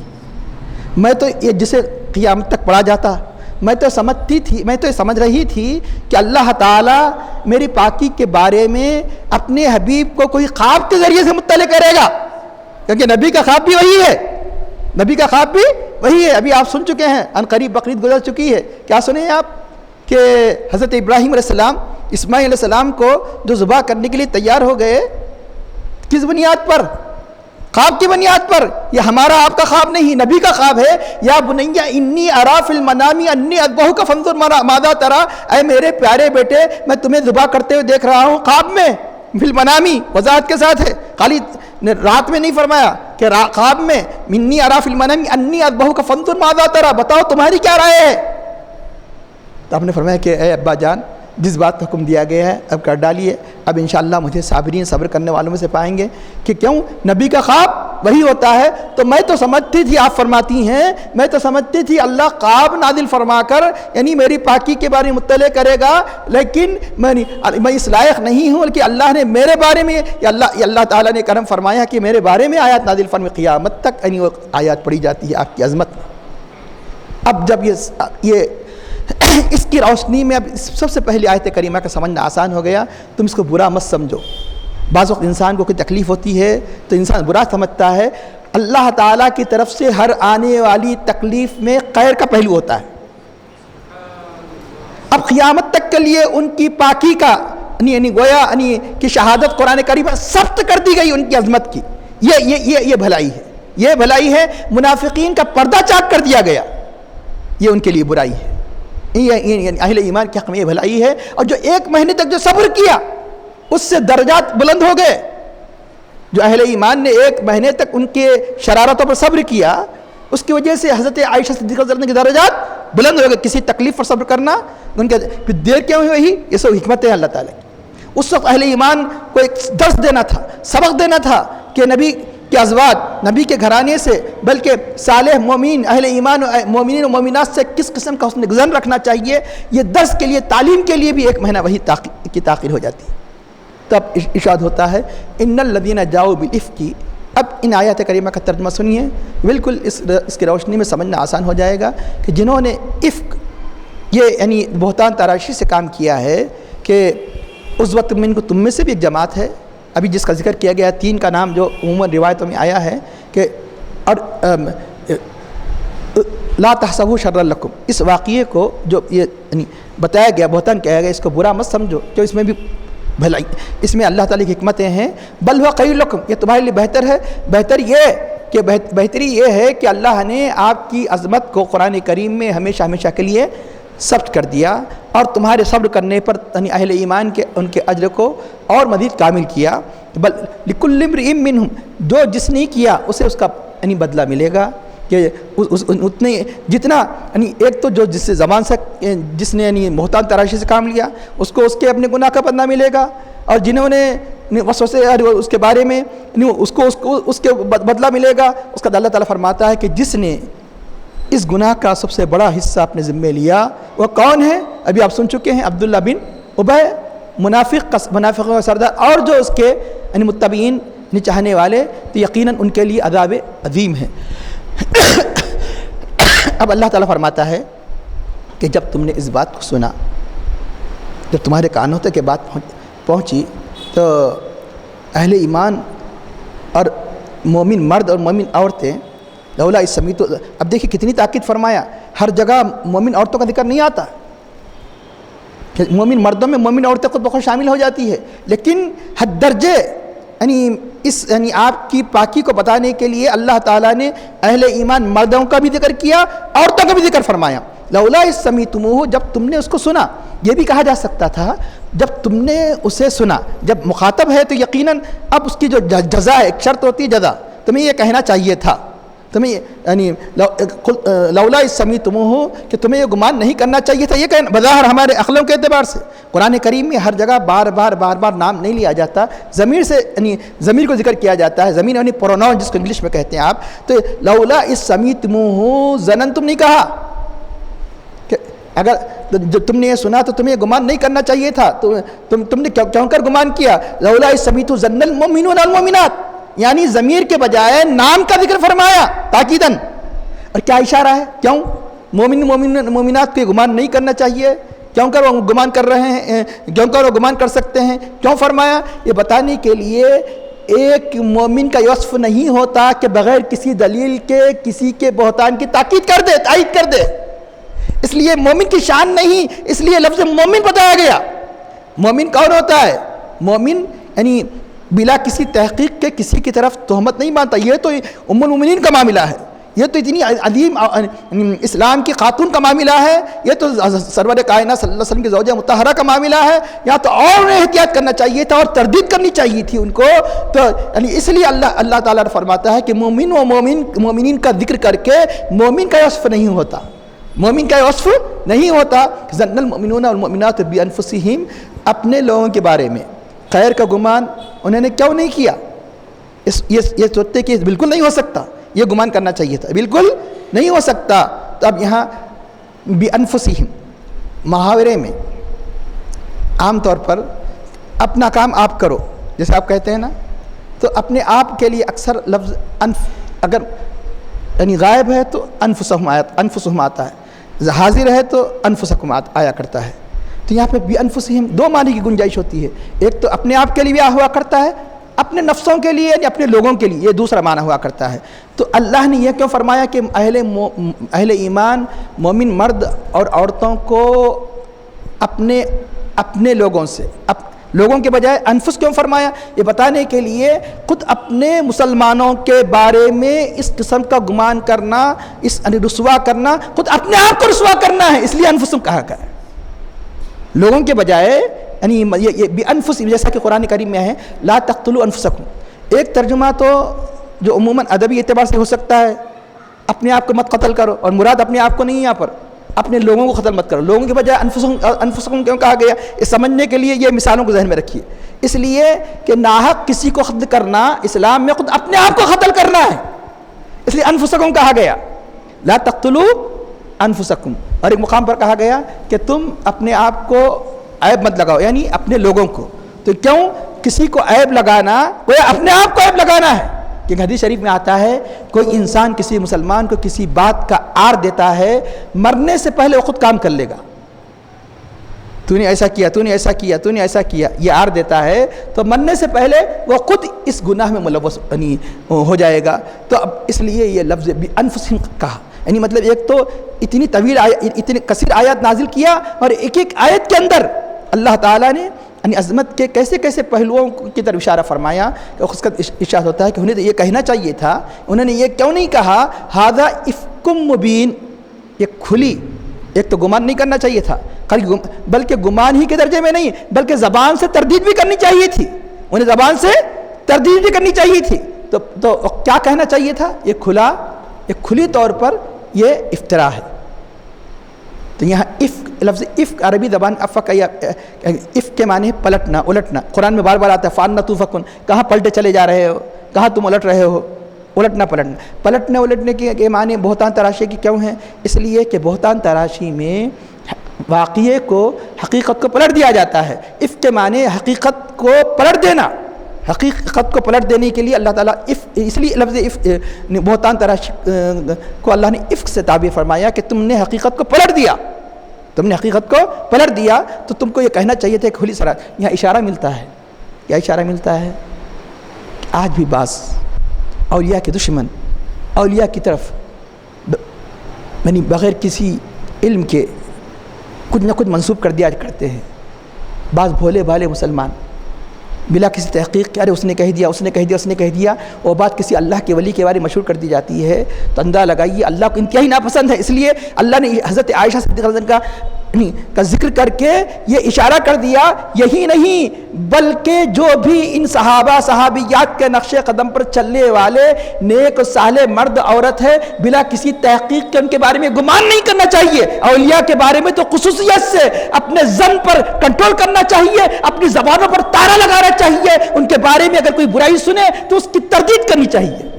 میں تو یہ جسے قیامت تک پڑھا جاتا، میں تو سمجھ رہی تھی کہ اللہ تعالیٰ میری پاکی کے بارے میں اپنے حبیب کو کوئی خواب کے ذریعے سے مطلع کرے گا، کیونکہ نبی کا خواب بھی وہی ہے، نبی کا خواب بھی وہی ہے. ابھی آپ سن چکے ہیں, ان قریب بقرعید گزر چکی ہے. کیا سنے آپ کہ حضرت ابراہیم علیہ السلام اسماعیل علیہ السلام کو جو ذبح کرنے کے لیے تیار ہو گئے, کس بنیاد پر؟ خواب کی بنیاد پر. یہ ہمارا آپ کا خواب نہیں, نبی کا خواب ہے. یا بنیا انی ارا فی المنام انی اذبحک فانظر ماذا تری, اے میرے پیارے بیٹے میں تمہیں ذبح کرتے ہوئے دیکھ رہا ہوں خواب میں. فی المنامی وضاحت کے ساتھ ہے, خالی رات میں نہیں فرمایا کہ خواب میں انی ارا فی المنام انی اذبحک فانظر ماذا تری, بتاؤ تمہاری کیا رائے ہے. تو آپ نے فرمایا کہ اے ابا جان جس بات کا حکم دیا گیا ہے اب کر ڈالیے. اب انشاءاللہ مجھے صابرین صبر کرنے والوں میں سے پائیں گے. کہ کیوں؟ نبی کا خواب وہی ہوتا ہے. تو میں تو سمجھتی تھی, آپ فرماتی ہیں, میں تو سمجھتی تھی اللہ خواب نازل فرما کر یعنی میری پاکی کے بارے میں مطلع کرے گا, لیکن میں اس لائق نہیں ہوں, بلکہ اللہ نے میرے بارے میں اللہ تعالیٰ نے کرم فرمایا کہ میرے بارے میں آیات نازل فرمائی. قیامت تک یعنی وہ آیات پڑھی جاتی ہے آپ کی عظمت میں. اب جب یہ اس کی روشنی میں اب سب سے پہلی آیت کریمہ کا سمجھنا آسان ہو گیا. تم اس کو برا مت سمجھو. بعض وقت انسان کو کوئی تکلیف ہوتی ہے تو انسان برا سمجھتا ہے. اللہ تعالیٰ کی طرف سے ہر آنے والی تکلیف میں خیر کا پہلو ہوتا ہے. اب قیامت تک کے لیے ان کی پاکی کا یعنی گویا کہ شہادت قرآن کریم میں سخت کر دی گئی ان کی عظمت کی. یہ بھلائی ہے, یہ بھلائی ہے. منافقین کا پردہ چاک کر دیا گیا, یہ ان کے لیے برائی ہے. اہل ایمان کے حق میں یہ بھلائی ہے. اور جو 1 مہینے تک جو صبر کیا اس سے درجات بلند ہو گئے. جو اہل ایمان نے 1 مہینے تک ان کے شرارتوں پر صبر کیا اس کی وجہ سے حضرت عائشہ صدیقہ رضی اللہ عنہا کے درجات بلند ہو گئے. کسی تکلیف پر صبر کرنا ان کے پھر دیر کیوں ہوئی, یہ سب حکمت ہے اللہ تعالیٰ کی. اس وقت اہل ایمان کو ایک درس دینا تھا, سبق دینا تھا کہ نبی کے ازواج, نبی کے گھرانے سے بلکہ صالح مومن اہل ایمان مومنین و مومنات سے کس قسم کا حسن گزر رکھنا چاہیے. یہ درس کے لیے, تعلیم کے لیے بھی 1 مہینہ وہی کی تاخیر ہو جاتی ہے. تب ارشاد ہوتا ہے ان الذین جاؤوا بالافک. اب ان آیات کریمہ کا ترجمہ سنیے, بالکل اس کی روشنی میں سمجھنا آسان ہو جائے گا کہ جنہوں نے افک یہ یعنی بہتان تراشی سے کام کیا ہے کہ اس وقت میں ان کو تم میں سے بھی ایک جماعت ہے. ابھی جس کا ذکر کیا گیا 3 کا نام جو عموماً روایتوں میں آیا ہے کہ اور لا تحسبوا شرا لکم, اس واقعے کو جو یہ یعنی بتایا گیا, بہتان کہا گیا, اس کو برا مت سمجھو کہ اس میں بھی بھلائی, اس میں اللہ تعالیٰ کی حکمتیں ہیں. بل هو خیر لکم, یہ تمہارے لیے بہتر ہے. بہتر یہ کہ بہتری یہ ہے کہ اللہ نے آپ کی عظمت کو قرآن کریم میں ہمیشہ ہمیشہ کے لیے ثبت کر دیا اور تمہارے صبر کرنے پر اہل ایمان کے ان کے اجر کو اور مزید کامل کیا. بل لکل امرئ منہم, جو جس نے کیا اسے اس کا یعنی بدلہ ملے گا. کہ اتنے جتنا یعنی ایک تو جو جس سے زبان سے جس نے یعنی بہتان تراشی سے کام لیا اس کو اس کے اپنے گناہ کا بدلہ ملے گا, اور جنہوں نے وسوسے اس کے بارے میں اس کو اس کے بدلہ ملے گا. اس کا اللہ تعالیٰ فرماتا ہے کہ جس نے اس گناہ کا سب سے بڑا حصہ اپنے ذمے لیا وہ کون ہے؟ ابھی آپ سن چکے ہیں, عبداللہ بن ابی, منافقوں کا سردار, اور جو اس کے یعنی متبعین چاہنے والے, تو یقیناً ان کے لیے عذاب عظیم ہے. اب اللہ تعالیٰ فرماتا ہے کہ جب تم نے اس بات کو سنا, جب تمہارے کانوں تک یہ بات پہنچی, تو اہل ایمان اور مومن مرد اور مومن عورتیں لولا اس سمیت, اب دیکھیں کتنی تاکید فرمایا. ہر جگہ مومن عورتوں کا ذکر نہیں آتا کہ مومن مردوں میں مومن عورتیں خود بخود شامل ہو جاتی ہے, لیکن حد درجے یعنی آپ کی پاکی کو بتانے کے لیے اللہ تعالیٰ نے اہل ایمان مردوں کا بھی ذکر کیا, عورتوں کا بھی ذکر فرمایا. لولا اس سمیتموہ, جب تم نے اس کو سنا. یہ بھی کہا جا سکتا تھا جب تم نے اسے سنا, جب مخاطب ہے تو یقیناً اب اس کی جو جزا ہے, ایک شرط ہوتی ہے جزا, تمہیں یہ کہنا چاہیے تھا, تمہیں یعنی لولا اس سمیتموہ کہ تمہیں یہ گمان نہیں کرنا چاہیے تھا. یہ کہنا بظاہر ہمارے عقلوں کے اعتبار سے قرآن کریم میں ہر جگہ بار بار نام نہیں لیا جاتا, ضمیر سے یعنی ضمیر کو ذکر کیا جاتا ہے, ضمیر یعنی پروناؤن جس کو انگلش میں کہتے ہیں آپ. تو لولا اس سمیتموہ ظننتم نہیں کہا کہ اگر جب تم نے یہ سنا تو تمہیں یہ گمان نہیں کرنا چاہیے تھا, تم نے کیوں کر گمان کیا. لولا اس سمیتموہ ظن المؤمنون والمؤمنات, یعنی ضمیر کے بجائے نام کا ذکر فرمایا تاکیداً. اور کیا اشارہ ہے, کیوں مومنات کو گمان نہیں کرنا چاہیے, کیوں کر وہ گمان کر رہے ہیں, کیوں کر وہ گمان کر سکتے ہیں, کیوں فرمایا؟ یہ بتانے کے لیے ایک مومن کا وصف نہیں ہوتا کہ بغیر کسی دلیل کے کسی کے بہتان کی تائید کر دے. اس لیے مومن کی شان نہیں، اس لیے لفظ مومن بتایا گیا. مومن کون ہوتا ہے؟ مومن یعنی بلا کسی تحقیق کے کسی کی طرف تہمت نہیں مانتا. یہ تو ام المومنین کا معاملہ ہے، یہ تو اتنی عظیم اسلام کی خاتون کا معاملہ ہے، یہ تو سرور کائنات صلی اللہ علیہ وسلم کی زوجہ مطہرہ کا معاملہ ہے. یا تو اور احتیاط کرنا چاہیے تھا اور تردید کرنی چاہیے تھی ان کو. تو یعنی اس لیے اللہ تعالیٰ فرماتا ہے کہ مومنین کا ذکر کر کے مومن کا وصف نہیں ہوتا. مومن کا وصف نہیں ہوتا. ظن المؤمنون والمؤمنات بانفسہم، اپنے لوگوں کے بارے میں خیر کا گمان انہوں نے کیوں نہیں کیا؟ یہ سوچتے کہ بالکل نہیں ہو سکتا، یہ گمان کرنا چاہیے تھا، بالکل نہیں ہو سکتا. تو اب یہاں بانفسہم محاورے میں عام طور پر اپنا کام آپ کرو جیسے آپ کہتے ہیں نا، تو اپنے آپ کے لیے اکثر لفظ اگر یعنی غائب ہے تو انفسہم آتا ہے، حاضر ہے تو انفسکم آیا کرتا ہے. تو یہاں پہ بانفسہم دو معنی کی گنجائش ہوتی ہے. ایک تو اپنے آپ کے لیے بھی ہوا کرتا ہے، اپنے نفسوں کے لیے یعنی اپنے لوگوں کے لیے یہ دوسرا معنی ہوا کرتا ہے. تو اللہ نے یہ کیوں فرمایا کہ اہل ایمان مومن مرد اور عورتوں کو اپنے لوگوں سے لوگوں کے بجائے انفس کیوں فرمایا؟ یہ بتانے کے لیے خود اپنے مسلمانوں کے بارے میں اس قسم کا گمان کرنا، رسوا کرنا، خود اپنے آپ کو رسوا کرنا ہے، اس لیے انفسم کہا گیا لوگوں کے بجائے. یعنی یہ بانفسہم جیسا کہ قرآن کریم میں ہے لا تقتلوا انفسکم. ایک ترجمہ تو جو عموماً ادبی اعتبار سے ہو سکتا ہے اپنے آپ کو مت قتل کرو، اور مراد اپنے آپ کو نہیں، یہاں پر اپنے لوگوں کو قتل مت کرو. لوگوں کے بجائے انفسکم کیوں کہا گیا؟ یہ سمجھنے کے لیے یہ مثالوں کو ذہن میں رکھیے. اس لیے کہ ناحق کسی کو قتل کرنا اسلام میں خود اپنے آپ کو قتل کرنا ہے، اس لیے انفسکم کہا گیا. لا تقتلوا انفسکم. اور ایک مقام پر کہا گیا کہ تم اپنے آپ کو عیب مت لگاؤ، یعنی اپنے لوگوں کو. تو کیوں کسی کو عیب لگانا؟ کوئی اپنے آپ کو عیب لگانا ہے. کہ حدیث شریف میں آتا ہے کوئی انسان کسی مسلمان کو کسی بات کا عار دیتا ہے، مرنے سے پہلے وہ خود کام کر لے گا. تو نے ایسا کیا، تو نے ایسا کیا، تو نے ایسا کیا، یہ عار دیتا ہے تو مرنے سے پہلے وہ خود اس گناہ میں ملوث ہو جائے گا. تو اب اس لیے یہ لفظ بانفسہم کہا. یعنی مطلب ایک تو اتنی طویل اتنی کثیر آیات نازل کیا، اور ایک ایک آیت کے اندر اللہ تعالیٰ نے یعنی عظمت کے کیسے کیسے پہلوؤں کی طرف اشارہ فرمایا کہ اس کا ارشاد ہوتا ہے کہ انہیں تو یہ کہنا چاہیے تھا، انہوں نے یہ کیوں نہیں کہا ھذا افک مبین. یہ کھلی ایک تو گمان نہیں کرنا چاہیے تھا، بلکہ گمان ہی کے درجے میں نہیں بلکہ زبان سے تردید بھی کرنی چاہیے تھی. انہیں زبان سے تردید بھی کرنی چاہیے تھی. تو کیا کہنا چاہیے تھا؟ یہ کھلی طور پر یہ افطرا ہے. تو یہاں لفظ افک عربی زبان افک کے معنی ہے پلٹنا، الٹنا. قرآن میں بار بار آتا ہے فَأَنَّ تُؤْفَكُونَ. کہاں پلٹے چلے جا رہے ہو، کہاں تم الٹ رہے ہو؟ پلٹنا الٹنے کے معنی بہتان تراشی کی کیوں ہیں؟ اس لیے کہ بہتان تراشی میں واقعے کو حقیقت کو پلٹ دیا جاتا ہے. افک کے معنی حقیقت کو پلٹ دینا. حقیقت کو پلٹ دینے کے لیے اللہ تعالیٰ اس لیے لفظ بہتان تراشی کو اللہ نے افک سے تعبیر فرمایا کہ تم نے حقیقت کو پلٹ دیا. تم نے حقیقت کو پلٹ دیا تو تم کو یہ کہنا چاہیے تھا کھلی سرات. یہاں اشارہ ملتا ہے، کیا اشارہ ملتا ہے؟ کہ آج بھی بعض اولیاء کے دشمن اولیاء کی طرف یعنی بغیر کسی علم کے کچھ نہ کچھ منسوب کر دیا کرتے ہیں. بعض بھولے بھالے مسلمان بلا کسی تحقیق کہ ارے اس نے کہہ دیا وہ بات کسی اللہ کے ولی کے بارے میں مشہور کر دی جاتی ہے. تو اندازہ لگائیے اللہ کو انتہائی ناپسند ہے. اس لیے اللہ نے حضرت عائشہ صدیقہ رضی اللہ عنہا کا ذکر کر کے یہ اشارہ کر دیا. یہی نہیں بلکہ جو بھی ان صحابہ صحابیات کے نقش قدم پر چلنے والے نیک و صالح مرد عورت ہے، بلا کسی تحقیق کے ان کے بارے میں گمان نہیں کرنا چاہیے. اولیاء کے بارے میں تو خصوصیت سے اپنے ظن پر کنٹرول کرنا چاہیے، اپنی زبانوں پر تالا لگانا چاہیے. ان کے بارے میں اگر کوئی برائی سنے تو اس کی تردید کرنی چاہیے.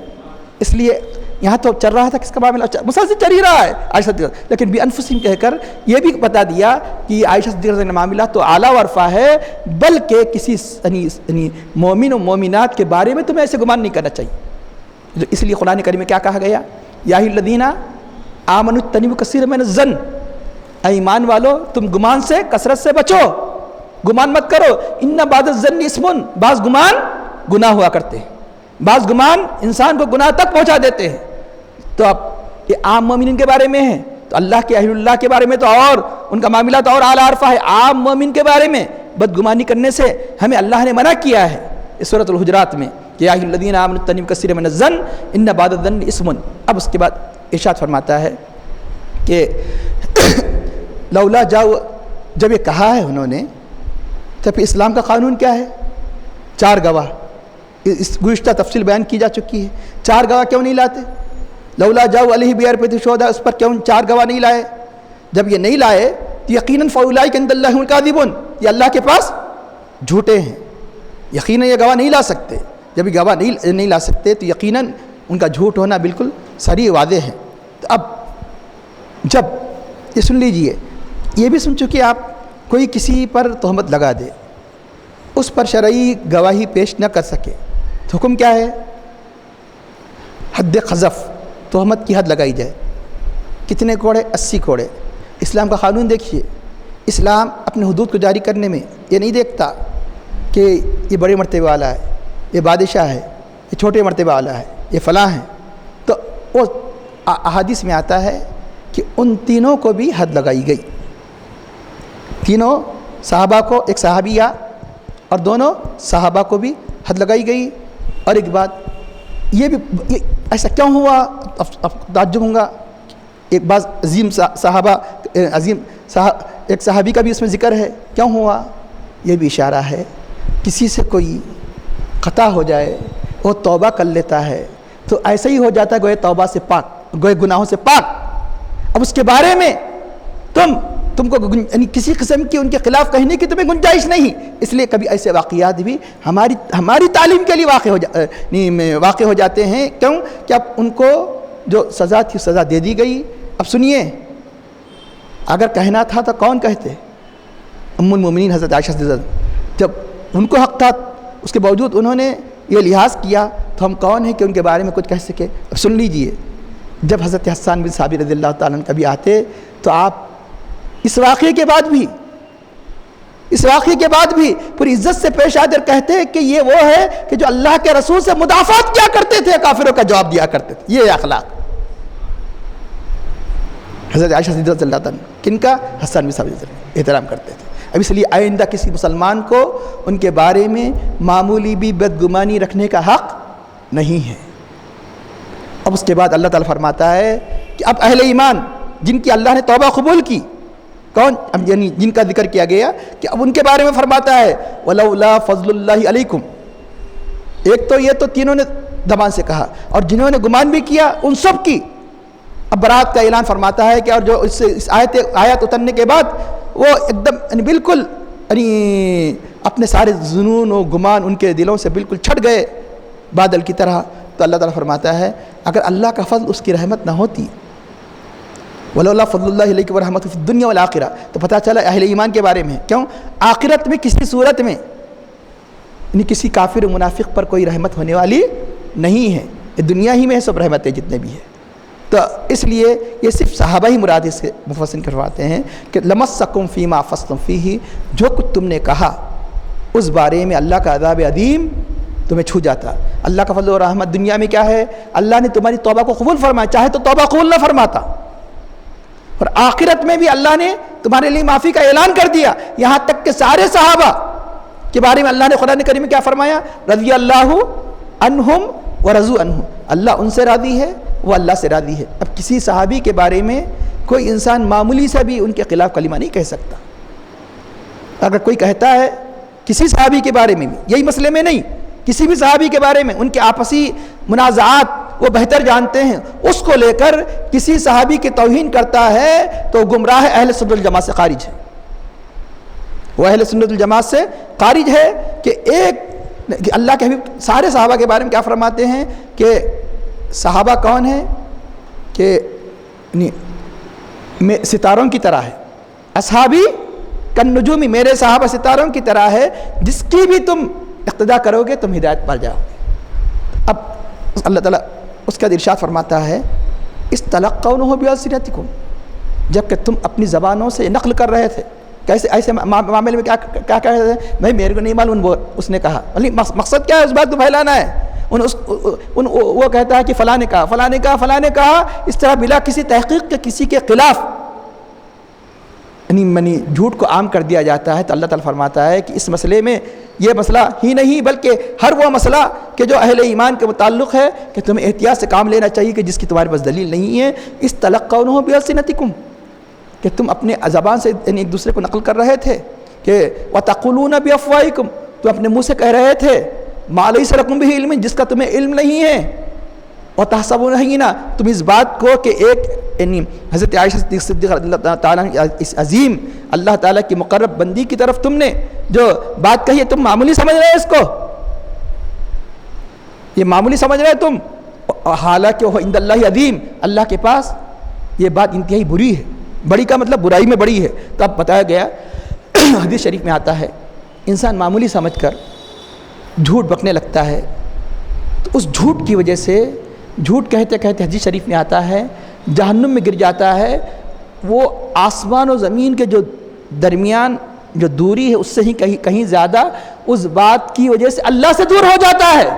اس لیے یہاں تو چل رہا تھا کس کا معاملہ مسلسل چل ہی رہا ہے عائشہ صدیقہ، لیکن بانفسہم کہہ کر یہ بھی بتا دیا کہ یہ عائشہ صدیقہ کا معاملہ تو اعلیٰ ورفع ہے، بلکہ کسی مومن و مومنات کے بارے میں تمہیں ایسے گمان نہیں کرنا چاہیے. اس لیے قرآن کریم میں کیا کہا گیا؟ یا ایھا الذین آمنوا اجتنبوا کثیرا من الظن. اے ایمان والو تم گمان سے کثرت سے بچو، گمان مت کرو. ان بعض الظن اسم، بعض گمان گناہ ہوا کرتے ہیں، بعض گمان انسان کو گناہ تک پہنچا دیتے ہیں۔ تو اب یہ عام مومنین کے بارے میں ہے، تو اللہ کے اہل اللہ کے بارے میں تو اور ان کا معاملہ تو اور اعلیٰ عرفہ ہے۔ عام مومن کے بارے میں بدگمانی کرنے سے ہمیں اللہ نے منع کیا ہے اس سورۃ الحجرات میں کہ یا ایھا الذین آمنوا اجتنبوا کثیرا من الظن ان بعض الظن اثم۔ اب اس کے بعد ارشاد فرماتا ہے کہ لولا جاؤ، جب یہ کہا ہے انہوں نے تو پھر اسلام کا قانون کیا ہے؟ 4 گواہ، اس گزشتہ تفصیل بیان کی جا چکی ہے۔ 4 گواہ کیوں نہیں لاتے؟ لولا جاؤ علیہ باربعۃ شہداء، اس پر کیوں 4 گواہ نہیں لائے؟ جب یہ نہیں لائے تو یقیناً فاولئک عند اللہ هم الکاذبون، یہ اللہ کے پاس جھوٹے ہیں، یقیناً یہ گواہ نہیں لا سکتے۔ جب یہ گواہ نہیں لا سکتے تو یقیناً ان کا جھوٹ ہونا بالکل صریح واضح ہے۔ تو اب جب یہ سن لیجئے، یہ بھی سن چکے آپ، کوئی کسی پر تہمت لگا دے، اس پر شرعی گواہی پیش نہ کر سکے تو حکم کیا ہے؟ حد قذف، تہمت کی حد لگائی جائے۔ کتنے کوڑے؟ 80 کوڑے۔ اسلام کا قانون دیکھیے، اسلام اپنے حدود کو جاری کرنے میں یہ نہیں دیکھتا کہ یہ بڑے مرتبہ والا ہے، یہ بادشاہ ہے، یہ چھوٹے مرتبہ والا ہے، یہ فلاں ہے۔ تو وہ احادیث میں آتا ہے کہ ان تینوں کو بھی حد لگائی گئی، تینوں صحابہ کو، ایک صحابیہ اور دونوں صحابہ کو بھی حد لگائی گئی۔ اور ایک بات یہ بھی، ایسا کیوں ہوا؟ تعجب ہوں گا، ایک بعض عظیم صحابہ، ایک صحابی کا بھی اس میں ذکر ہے، کیوں ہوا؟ یہ بھی اشارہ ہے کسی سے کوئی خطا ہو جائے، وہ توبہ کر لیتا ہے تو ایسا ہی ہو جاتا ہے گوئے توبہ سے پاک، گوئے گناہوں سے پاک۔ اب اس کے بارے میں تم کو یعنی کسی قسم کی ان کے خلاف کہنے کی تمہیں گنجائش نہیں، اس لیے کبھی ایسے واقعات بھی ہماری تعلیم کے لیے واقع ہو جاتے ہیں۔ کیوں کہ اب ان کو جو سزا تھی سزا دے دی گئی۔ اب سنیے، اگر کہنا تھا تو کون کہتے؟ ام المومنین حضرت عائشہ صدیقہ، جب ان کو حق تھا اس کے باوجود انہوں نے یہ لحاظ کیا، تو ہم کون ہیں کہ ان کے بارے میں کچھ کہہ سکے؟ اب سن لیجئے، جب حضرت حسان بن ثابت رضی اللہ تعالیٰ عنہ کبھی آتے تو آپ اس واقعے کے بعد بھی پوری عزت سے پیش آ کر کہتے کہ یہ وہ ہے کہ جو اللہ کے رسول سے مدافعت کیا کرتے تھے، کافروں کا جواب دیا کرتے تھے۔ یہ اخلاق حضرت عائشہ صدیقہ رضی اللہ تعالیٰ عنہ، کن کا؟ حسان بن ثابت احترام کرتے تھے۔ اب اس لیے آئندہ کسی مسلمان کو ان کے بارے میں معمولی بھی بدگمانی رکھنے کا حق نہیں ہے۔ اب اس کے بعد اللہ تعالیٰ فرماتا ہے کہ اب اہل ایمان جن کی اللہ نے توبہ قبول کی، کون؟ یعنی جن کا ذکر کیا گیا کہ اب ان کے بارے میں فرماتا ہے وَلَوْلَا فَضْلُ اللَّهِ عَلَيْكُمْ۔ ایک تو یہ تو تینوں نے زبان سے کہا، اور جنہوں نے گمان بھی کیا ان سب کی اب برات کا اعلان فرماتا ہے کہ اور جو اس آیت اترنے کے بعد وہ ایک دم یعنی بالکل یعنی اپنے سارے ظنون و گمان ان کے دلوں سے بالکل چھٹ گئے بادل کی طرح۔ تو اللہ تعالیٰ فرماتا ہے اگر اللہ کا فضل، اس کی رحمت نہ ہوتی، وَلَوْلَا فَضْلُ اللَّهِ عَلَيْكُمْ وَرَحْمَتُهُ فِي الدُّنْيَا وَالْآخِرَةِ، تو پتہ چلا اہل ایمان کے بارے میں کیوں آخرت میں کسی صورت میں یعنی کسی کافر و منافق پر کوئی رحمت ہونے والی نہیں ہے، یہ دنیا ہی میں سب رحمتیں جتنے بھی ہیں۔ تو اس لیے یہ صرف صحابہ ہی مراد سے مفسرین کرواتے ہیں کہ لَمَسَّكُمْ فِي مَا أَخَذْتُمْ فِيهِ، جو کچھ تم نے کہا اس بارے میں اللہ کا عذاب عظیم تمہیں چھو جاتا۔ اللہ کا فضل و رحمت دنیا میں کیا ہے؟ اللہ نے تمہاری توبہ کو قبول فرمایا، چاہے تو توبہ قبول نہ فرماتا، اور آخرت میں بھی اللہ نے تمہارے لیے معافی کا اعلان کر دیا۔ یہاں تک کہ سارے صحابہ کے بارے میں اللہ نے قرآن کریم میں کیا فرمایا؟ رضی اللہ عنہم ورضوا عنہ، اللہ ان سے راضی ہے، وہ اللہ سے راضی ہے۔ اب کسی صحابی کے بارے میں کوئی انسان معمولی سے بھی ان کے خلاف کلمہ نہیں کہہ سکتا۔ اگر کوئی کہتا ہے کسی صحابی کے بارے میں بھی، یہی مسئلے میں نہیں، کسی بھی صحابی کے بارے میں ان کے آپسی منازعات وہ بہتر جانتے ہیں، اس کو لے کر کسی صحابی کی توہین کرتا ہے تو گمراہ اہل سنت والجماعت سے خارج ہے۔ وہ اہل سنت والجماعت سے خارج ہے کہ اللہ کے حبیب سارے صحابہ کے بارے میں کیا فرماتے ہیں کہ صحابہ کون ہیں کہ ستاروں کی طرح ہے، اصحابی کالنجوم، میرے صحابہ ستاروں کی طرح ہے، جس کی بھی تم اقتداء کرو گے تم ہدایت پا جاؤ گے۔ اب اللہ تعالیٰ اس کا ارشاد فرماتا ہے استلقونه بألسنتكم، جب کہ تم اپنی زبانوں سے نقل کر رہے تھے، کیسے ایسے معاملے میں کیا کہہ رہے ہیں؟ بھائی میرے کو نہیں معلوم، اس نے کہا، مقصد کیا ہے؟ اس بات کو پھیلانا ہے۔ وہ کہتا ہے کہ فلاں نے کہا، فلاں نے کہا، فلاں نے کہا، اس طرح بلا کسی تحقیق کے کسی کے خلاف یعنی جھوٹ کو عام کر دیا جاتا ہے۔ تو اللہ تعالیٰ فرماتا ہے کہ اس مسئلے میں یہ مسئلہ ہی نہیں بلکہ ہر وہ مسئلہ کہ جو اہل ایمان کے متعلق ہے کہ تمہیں احتیاط سے کام لینا چاہیے کہ جس کی تمہارے پاس دلیل نہیں ہے۔ استلقونه بألسنتکم، کہ تم اپنے زبان سے یعنی ایک دوسرے کو نقل کر رہے تھے کہ وتقولون بافواہکم، تم اپنے منہ سے کہہ رہے تھے ما لیس لکم بہ علم، جس کا تمہیں علم نہیں ہے۔ وتحسبونہ ہینا، تم اس بات کو کہ ایک یعنی حضرت عائشہ صدیقہ رضی اللہ تعالیٰ اس عظیم اللہ تعالیٰ کی مقرب بندی کی طرف تم نے جو بات کہی ہے تم معمولی سمجھ رہے اس کو، یہ معمولی سمجھ رہے تم، حالانکہ وہ عند اللہ عظیم، اللہ کے پاس یہ بات انتہائی بری ہے۔ بڑی کا مطلب برائی میں بڑی ہے۔ تو اب بتایا گیا حدیث شریف میں آتا ہے انسان معمولی سمجھ کر جھوٹ بکنے لگتا ہے تو اس جھوٹ کی وجہ سے جھوٹ کہتے کہتے حدیث شریف میں آتا ہے جہنم میں گر جاتا ہے۔ وہ آسمان و زمین کے جو درمیان جو دوری ہے اس سے ہی کہیں زیادہ اس بات کی وجہ سے اللہ سے دور ہو جاتا ہے۔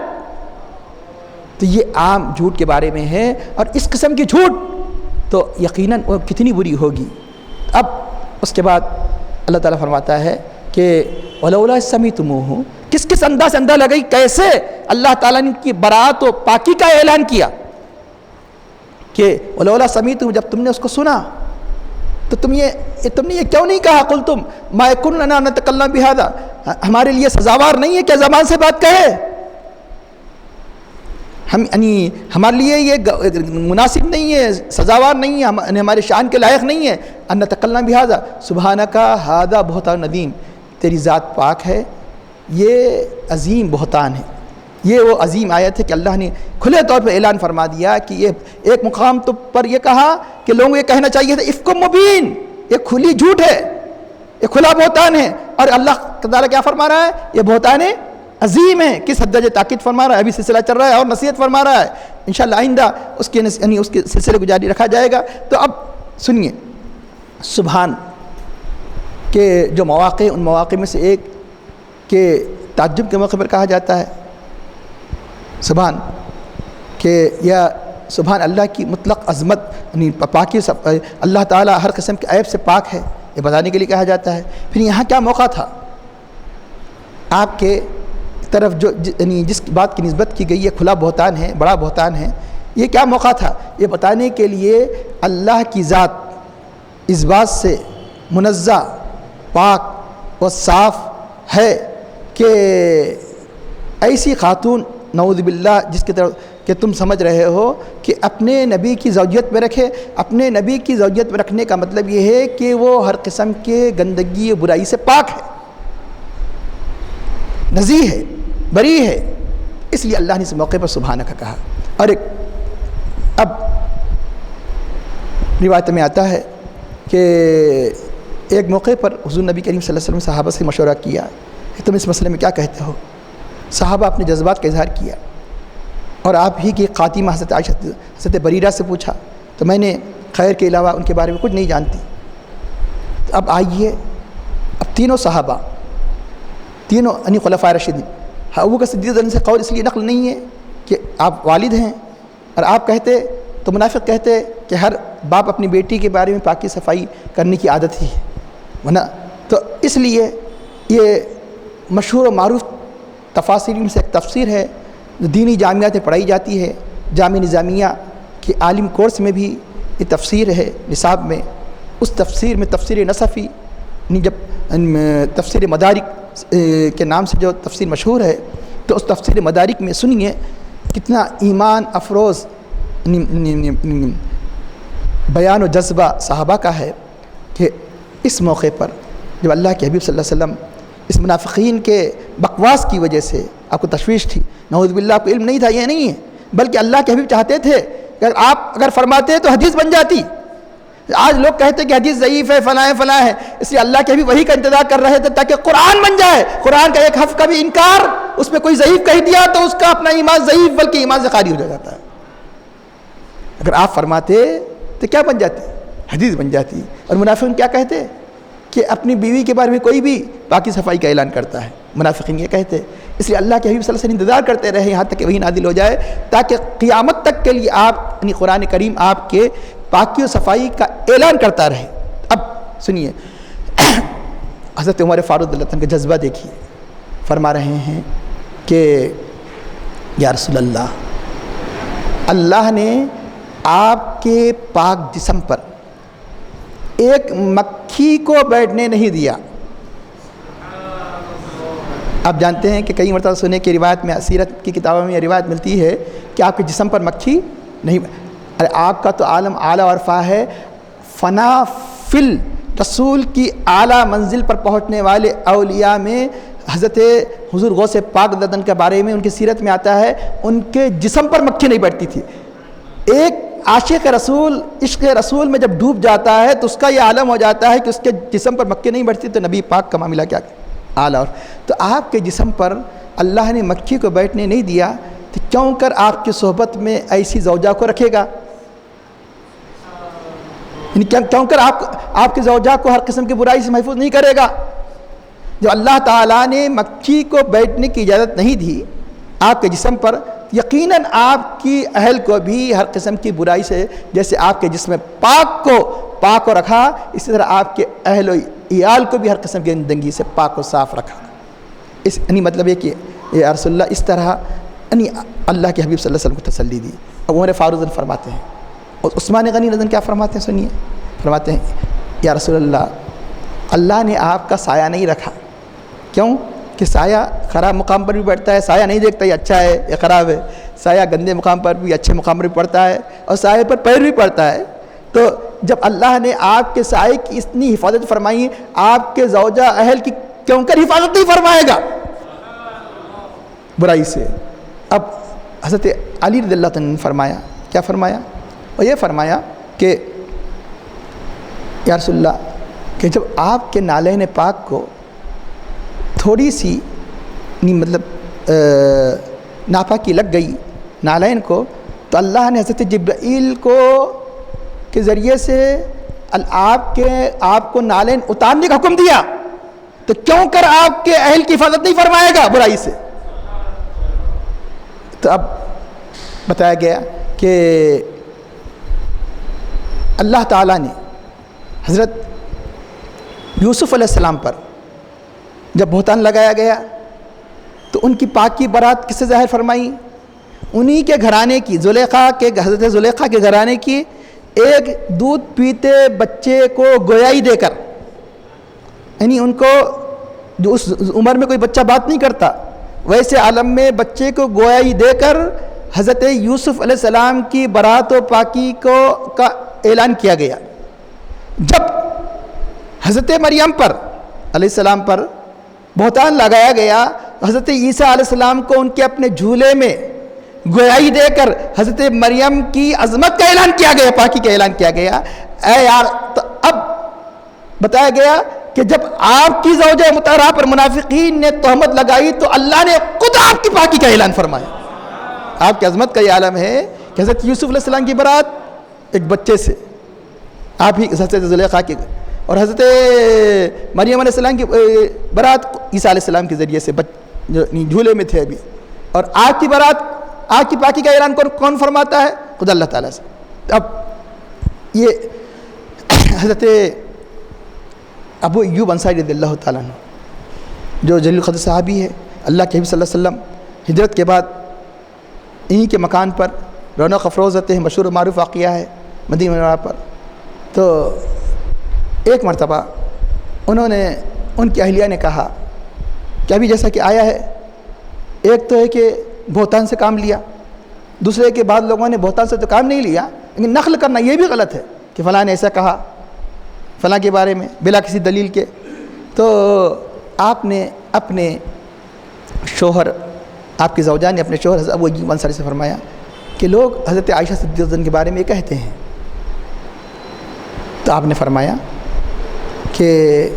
تو یہ عام جھوٹ کے بارے میں ہے، اور اس قسم کی جھوٹ تو یقیناً وہ کتنی بری ہوگی۔ اب اس کے بعد اللہ تعالیٰ فرماتا ہے کہ وَلَوْلَا سَمِعْتُمُوهُ، کس انداز سے انداز لگئی، کیسے اللہ تعالیٰ نے کی برات و پاکی کا اعلان کیا کہ وَلَوْلَا سَمِعْتُمُوهُ، جب تم نے اس کو سنا تو تم نے یہ کیوں نہیں کہا قُلْتُمْ مَا يَكُنُ لَنَا أَن نَتَكَلَّمَ بِهَذَا، ہمارے لیے سزاوار نہیں ہے کیا زبان سے بات کہے، ہمارے لیے یہ مناسب نہیں ہے، سزاوار نہیں ہے، ہمارے شان کے لائق نہیں ہے۔ ان نتکلم بہذا سبحانک ھذا بہتان عظیم، تیری ذات پاک ہے، یہ عظیم بہتان ہے۔ یہ وہ عظیم آیت ہے کہ اللہ نے کھلے طور پہ اعلان فرما دیا کہ یہ ایک مقام پر یہ کہا کہ لوگوں کو یہ کہنا چاہیے تھا افک مبین، یہ کھلی جھوٹ ہے، یہ کھلا بہتان ہے، اور اللہ تعالیٰ کیا فرما رہا ہے؟ یہ بہتان عظیم ہے۔ کس حد درجے تاکید فرما رہا ہے؟ ابھی سلسلہ چل رہا ہے اور نصیحت فرما رہا ہے، انشاءاللہ آئندہ اس کے سلسلے کو جاری رکھا جائے گا۔ تو اب سنیے، سبحان کے جو مواقع، ان مواقع میں سے ایک کہ تعجب کے موقع پر کہا جاتا ہے سبحان، کہ یا سبحان اللہ کی مطلق عظمت، یعنی پاکی، اللہ تعالیٰ ہر قسم کے عیب سے پاک ہے، یہ بتانے کے لیے کہا جاتا ہے۔ پھر یہاں کیا موقع تھا آپ کے طرف جو یعنی جس بات کی نسبت کی گئی ہے کھلا بہتان ہے، بڑا بہتان ہے، یہ کیا موقع تھا؟ یہ بتانے کے لیے اللہ کی ذات اس بات سے منزہ، پاک و صاف ہے کہ ایسی خاتون نعوذ باللہ جس کی طرف کہ تم سمجھ رہے ہو کہ اپنے نبی کی زوجیت میں رکھے، اپنے نبی کی زوجیت میں رکھنے کا مطلب یہ ہے کہ وہ ہر قسم کے گندگی و برائی سے پاک ہے، نزیہ ہے، بری ہے، اس لیے اللہ نے اس موقع پر سبحانک کہا۔ اور اب روایت میں آتا ہے کہ ایک موقع پر حضور نبی کریم صلی اللہ علیہ وسلم نے صحابہ سے مشورہ کیا کہ تم اس مسئلے میں کیا کہتے ہو؟ صحابہ اپنے جذبات کا اظہار کیا، اور آپ ہی کی خاتمہ حضرت عائشہ حضرت بریرہ سے پوچھا تو میں نے خیر کے علاوہ ان کے بارے میں کچھ نہیں جانتی۔ تو اب آئیے، اب تینوں صحابہ، تینوں یعنی خلفائے راشدین، ابوبکر صدیق سے قول اس لیے نقل نہیں ہے کہ آپ والد ہیں، اور آپ کہتے تو منافق کہتے کہ ہر باپ اپنی بیٹی کے بارے میں پاکی صفائی کرنے کی عادت ہی ہے، ورنہ تو اس لیے یہ مشہور و معروف تفاسیر میں سے ایک تفسیر ہے جو دینی جامعات میں پڑھائی جاتی ہے، جامعہ نظامیہ کے عالم کورس میں بھی یہ تفسیر ہے نصاب میں۔ اس تفسیر میں تفسیر نصفی، یعنی جب تفسیر مدارک کے نام سے جو تفسیر مشہور ہے، تو اس تفسیر مدارک میں سنیے کتنا ایمان افروز بیان و جذبہ صحابہ کا ہے کہ اس موقع پر جب اللہ کے حبیب صلی اللہ علیہ وسلم اس منافقین کے بکواس کی وجہ سے آپ کو تشویش تھی، نعوذ باللہ آپ کو علم نہیں تھا، یہ نہیں ہے، بلکہ اللہ کے حبیب چاہتے تھے کہ آپ اگر فرماتے تو حدیث بن جاتی۔ آج لوگ کہتے کہ حدیث ضعیف ہے، فلاں فلاں ہے، اس لیے اللہ کے حبیب وہی کا انتظار کر رہے تھے تاکہ قرآن بن جائے۔ قرآن کا ایک حرف کا بھی انکار، اس میں کوئی ضعیف کہہ دیا تو اس کا اپنا ایمان ضعیف بلکہ ایمان سے خالی ہو جاتا ہے۔ اگر آپ فرماتے تو کیا بن جاتی؟ حدیث بن جاتی۔ اور منافقین کیا کہتے کہ اپنی بیوی کے بارے میں کوئی بھی پاکی صفائی کا اعلان کرتا ہے، منافقین یہ کہتے ہیں۔ اس لیے اللہ کے حبیب صلی اللہ علیہ وسلم انتظار کرتے رہے یہاں تک کہ وہی نازل ہو جائے، تاکہ قیامت تک کے لیے آپ یعنی قرآن کریم آپ کے پاکی و صفائی کا اعلان کرتا رہے۔ اب سنیے حضرت عمر فاروق رضی اللہ عنہ کا جذبہ دیکھیے، فرما رہے ہیں کہ یا رسول اللہ نے آپ کے پاک جسم پر ایک مکھی کو بیٹھنے نہیں دیا۔ آپ جانتے ہیں کہ کئی مرتبہ سننے کی روایت میں، سیرت کی کتابوں میں یہ روایت ملتی ہے کہ آپ کے جسم پر مکھی نہیں، ارے آپ کا تو عالم اعلیٰ اور رفع ہے، فنا فل رسول کی اعلیٰ منزل پر پہنچنے والے اولیاء میں حضرت حضور غوث پاک ددن کے بارے میں ان کی سیرت میں آتا ہے ان کے جسم پر مکھی نہیں بیٹھتی تھی۔ ایک عاشق رسول عشق رسول میں جب ڈوب جاتا ہے تو اس کا یہ عالم ہو جاتا ہے کہ اس کے جسم پر مکھی نہیں بیٹھتی، تو نبی پاک کا معاملہ کیا اعلیٰ۔ اور تو آپ کے جسم پر اللہ نے مکھی کو بیٹھنے نہیں دیا، تو کیوں کر آپ کی صحبت میں ایسی زوجہ کو رکھے گا؟ یعنی کیوں کر آپ کے زوجہ کو ہر قسم کی برائی سے محفوظ نہیں کرے گا؟ جو اللہ تعالیٰ نے مکھی کو بیٹھنے کی اجازت نہیں دی آپ کے جسم پر، یقیناً آپ کی اہل کو بھی ہر قسم کی برائی سے، جیسے آپ کے جسم پاک کو رکھا، اسی طرح آپ کے اہل و عیال کو بھی ہر قسم کی گندگی سے پاک و صاف رکھا۔ اس یعنی مطلب یہ کہ یا رسول اللہ اس طرح یعنی اللہ کے حبیب صلی اللہ علیہ وسلم کو تسلی دی۔ اب عمر فاروق فرماتے ہیں، اور عثمان غنی رضی کیا فرماتے ہیں سنیے، فرماتے ہیں یا رسول اللہ نے آپ کا سایہ نہیں رکھا۔ کیوں؟ کہ سایہ خراب مقام پر بھی بیٹھتا ہے، سایہ نہیں دیکھتا یہ اچھا ہے یہ خراب ہے، سایہ گندے مقام پر بھی اچھے مقام پر بھی پڑتا ہے، اور سایہ پر پیر بھی پڑتا ہے۔ تو جب اللہ نے آپ کے سائے کی اتنی حفاظت فرمائی، آپ کے زوجہ اہل کی کیوں کر حفاظت نہیں فرمائے گا برائی سے؟ اب حضرت علی رضی اللہ عنہ نے فرمایا، کیا فرمایا؟ اور یہ فرمایا کہ یا رسول اللہ کہ جب آپ کے نالین پاک کو تھوڑی سی مطلب ناپاکی لگ گئی نالین کو، تو اللہ نے حضرت جبرائیل کے ذریعے سے آپ کو نالین اتارنے کا حکم دیا، تو کیوں کر آپ کے اہل کی حفاظت نہیں فرمائے گا برائی سے؟ تو اب بتایا گیا کہ اللہ تعالیٰ نے حضرت یوسف علیہ السلام پر جب بہتان لگایا گیا تو ان کی پاکی برات کس سے ظاہر فرمائی؟ انہی کے گھرانے کی، حضرت زلیخا کے گھرانے کی ایک دودھ پیتے بچے کو گویائی دے کر، یعنی ان کو جو اس عمر میں کوئی بچہ بات نہیں کرتا ویسے عالم میں بچے کو گویائی دے کر حضرت یوسف علیہ السلام کی برات و پاکی کا اعلان کیا گیا۔ جب حضرت مریم پر علیہ السلام پر بہتان لگایا گیا، حضرت عیسیٰ علیہ السلام کو ان کے اپنے جھولے میں گویائی دے کر حضرت مریم کی عظمت کا اعلان کیا گیا، پاکی کا اعلان کیا گیا۔ اے یار، تو اب بتایا گیا کہ جب آپ کی زوجہ مطہرہ پر منافقین نے تہمت لگائی تو اللہ نے خود آپ کی پاکی کا اعلان فرمایا۔ آپ کی عظمت کا یہ عالم ہے کہ حضرت یوسف علیہ السلام کی برات ایک بچے سے، آپ ہی حضرت زلیخا کی، اور حضرت مریم علیہ السلام کی برات عیسیٰ علیہ السلام کے ذریعے سے جو جھولے میں تھے ابھی، اور آپ کی برات آپ کی پاکی کا اعلان کون فرماتا ہے؟ خود اللہ تعالیٰ سے۔ اب یہ حضرت ابو ایوب انصاری رضی اللہ تعالیٰ عنہ جو جلیل القدر صحابی ہے، اللہ کے حبیب صلی اللہ علیہ وسلم ہجرت کے بعد انہی کے مکان پر رونق افروز ہوتے ہیں، مشہور و معروف واقعہ ہے مدینہ منورہ پر۔ تو ایک مرتبہ انہوں نے ان کی اہلیہ نے کہا کہ ابھی جیسا کہ آیا ہے، ایک تو ہے کہ بہتان سے کام لیا، دوسرے کے بعد لوگوں نے بہتان سے تو کام نہیں لیا، لیکن نقل کرنا یہ بھی غلط ہے کہ فلاں نے ایسا کہا فلاں کے بارے میں بلا کسی دلیل کے۔ تو آپ نے اپنے شوہر، آپ کی زوجہ نے اپنے شوہر حضرت ابو ایوب انصاری سے فرمایا کہ لوگ حضرت عائشہ صدیقہ کے بارے میں یہ کہتے ہیں، تو آپ نے فرمایا کہ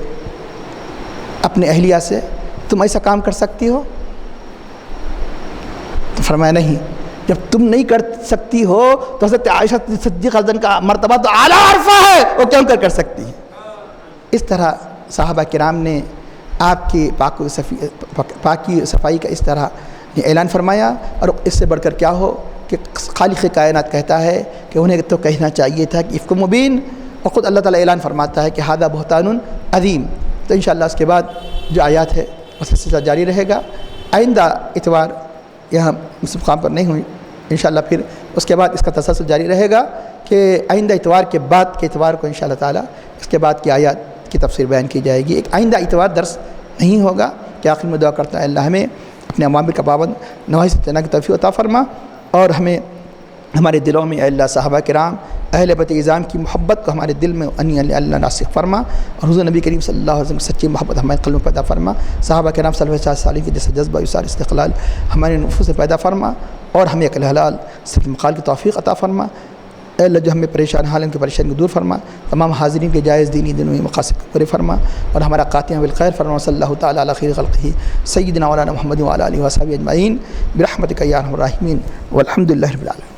اپنے اہلیہ سے تم ایسا کام کر سکتی ہو؟ تو فرمایا نہیں، جب تم نہیں کر سکتی ہو تو حضرت عائشہ صدیقہ کا مرتبہ تو اعلیٰ عرفہ ہے، وہ کیوں کر سکتی ہے؟ اس طرح صحابہ کرام نے آپ کی پاکی صفائی کا اس طرح اعلان فرمایا، اور اس سے بڑھ کر کیا ہو کہ خالق کائنات کہتا ہے کہ انہیں تو کہنا چاہیے تھا کہ افک مبین، اور خود اللہ تعالیٰ اعلان فرماتا ہے کہ ھذا بہتان عظیم۔ تو انشاءاللہ اس کے بعد جو آیات ہے اس سلسلہ جاری رہے گا۔ آئندہ اتوار یہاں اس مقام پر نہیں ہوئی، انشاءاللہ پھر اس کے بعد اس کا تسلسل جاری رہے گا کہ آئندہ اتوار کے بعد کے اتوار کو انشاءاللہ تعالیٰ اس کے بعد کی آیات کی تفسیر بیان کی جائے گی۔ ایک آئندہ اتوار درس نہیں ہوگا کہ آخر میں دعا کرتا ہے اللہ ہمیں اپنے اوامر کا پابند نواہی سے اجتناب کی توفیق عطا فرما، اور ہمیں ہمارے دلوں میں اے اللہ صحابہ کرام اہل بیت اعظام کی محبت کو ہمارے دل میں اللہ راسخ فرما، اور حضور نبی کریم صلی اللہ علیہ وسلم سچی محبت ہمارے قلب میں پیدا فرما، صحابہ کرام صلی اللہ علیہ وسلم کے جیسے جذبہ یسار استقلال ہمارے نفوس سے پیدا فرما، اور ہمیں ایک حلال صرف مقال کی توفیق عطا فرما۔ اے اللہ جو ہمیں پریشان حال ان کی پریشانی کو دور فرما، تمام حاضرین کے جائز دینی دنوں میں مقاصد کو پورے فرما، اور ہمارا قاتیہ بالخیر فرما۔ صلی اللہ تعالیٰ علی خیر خلقہ سیدنا مولانا محمد وعلی آلہ وصحبہ اجمعین برحمتک یا ارحم الراحمین والحمد للہ رب العالمین۔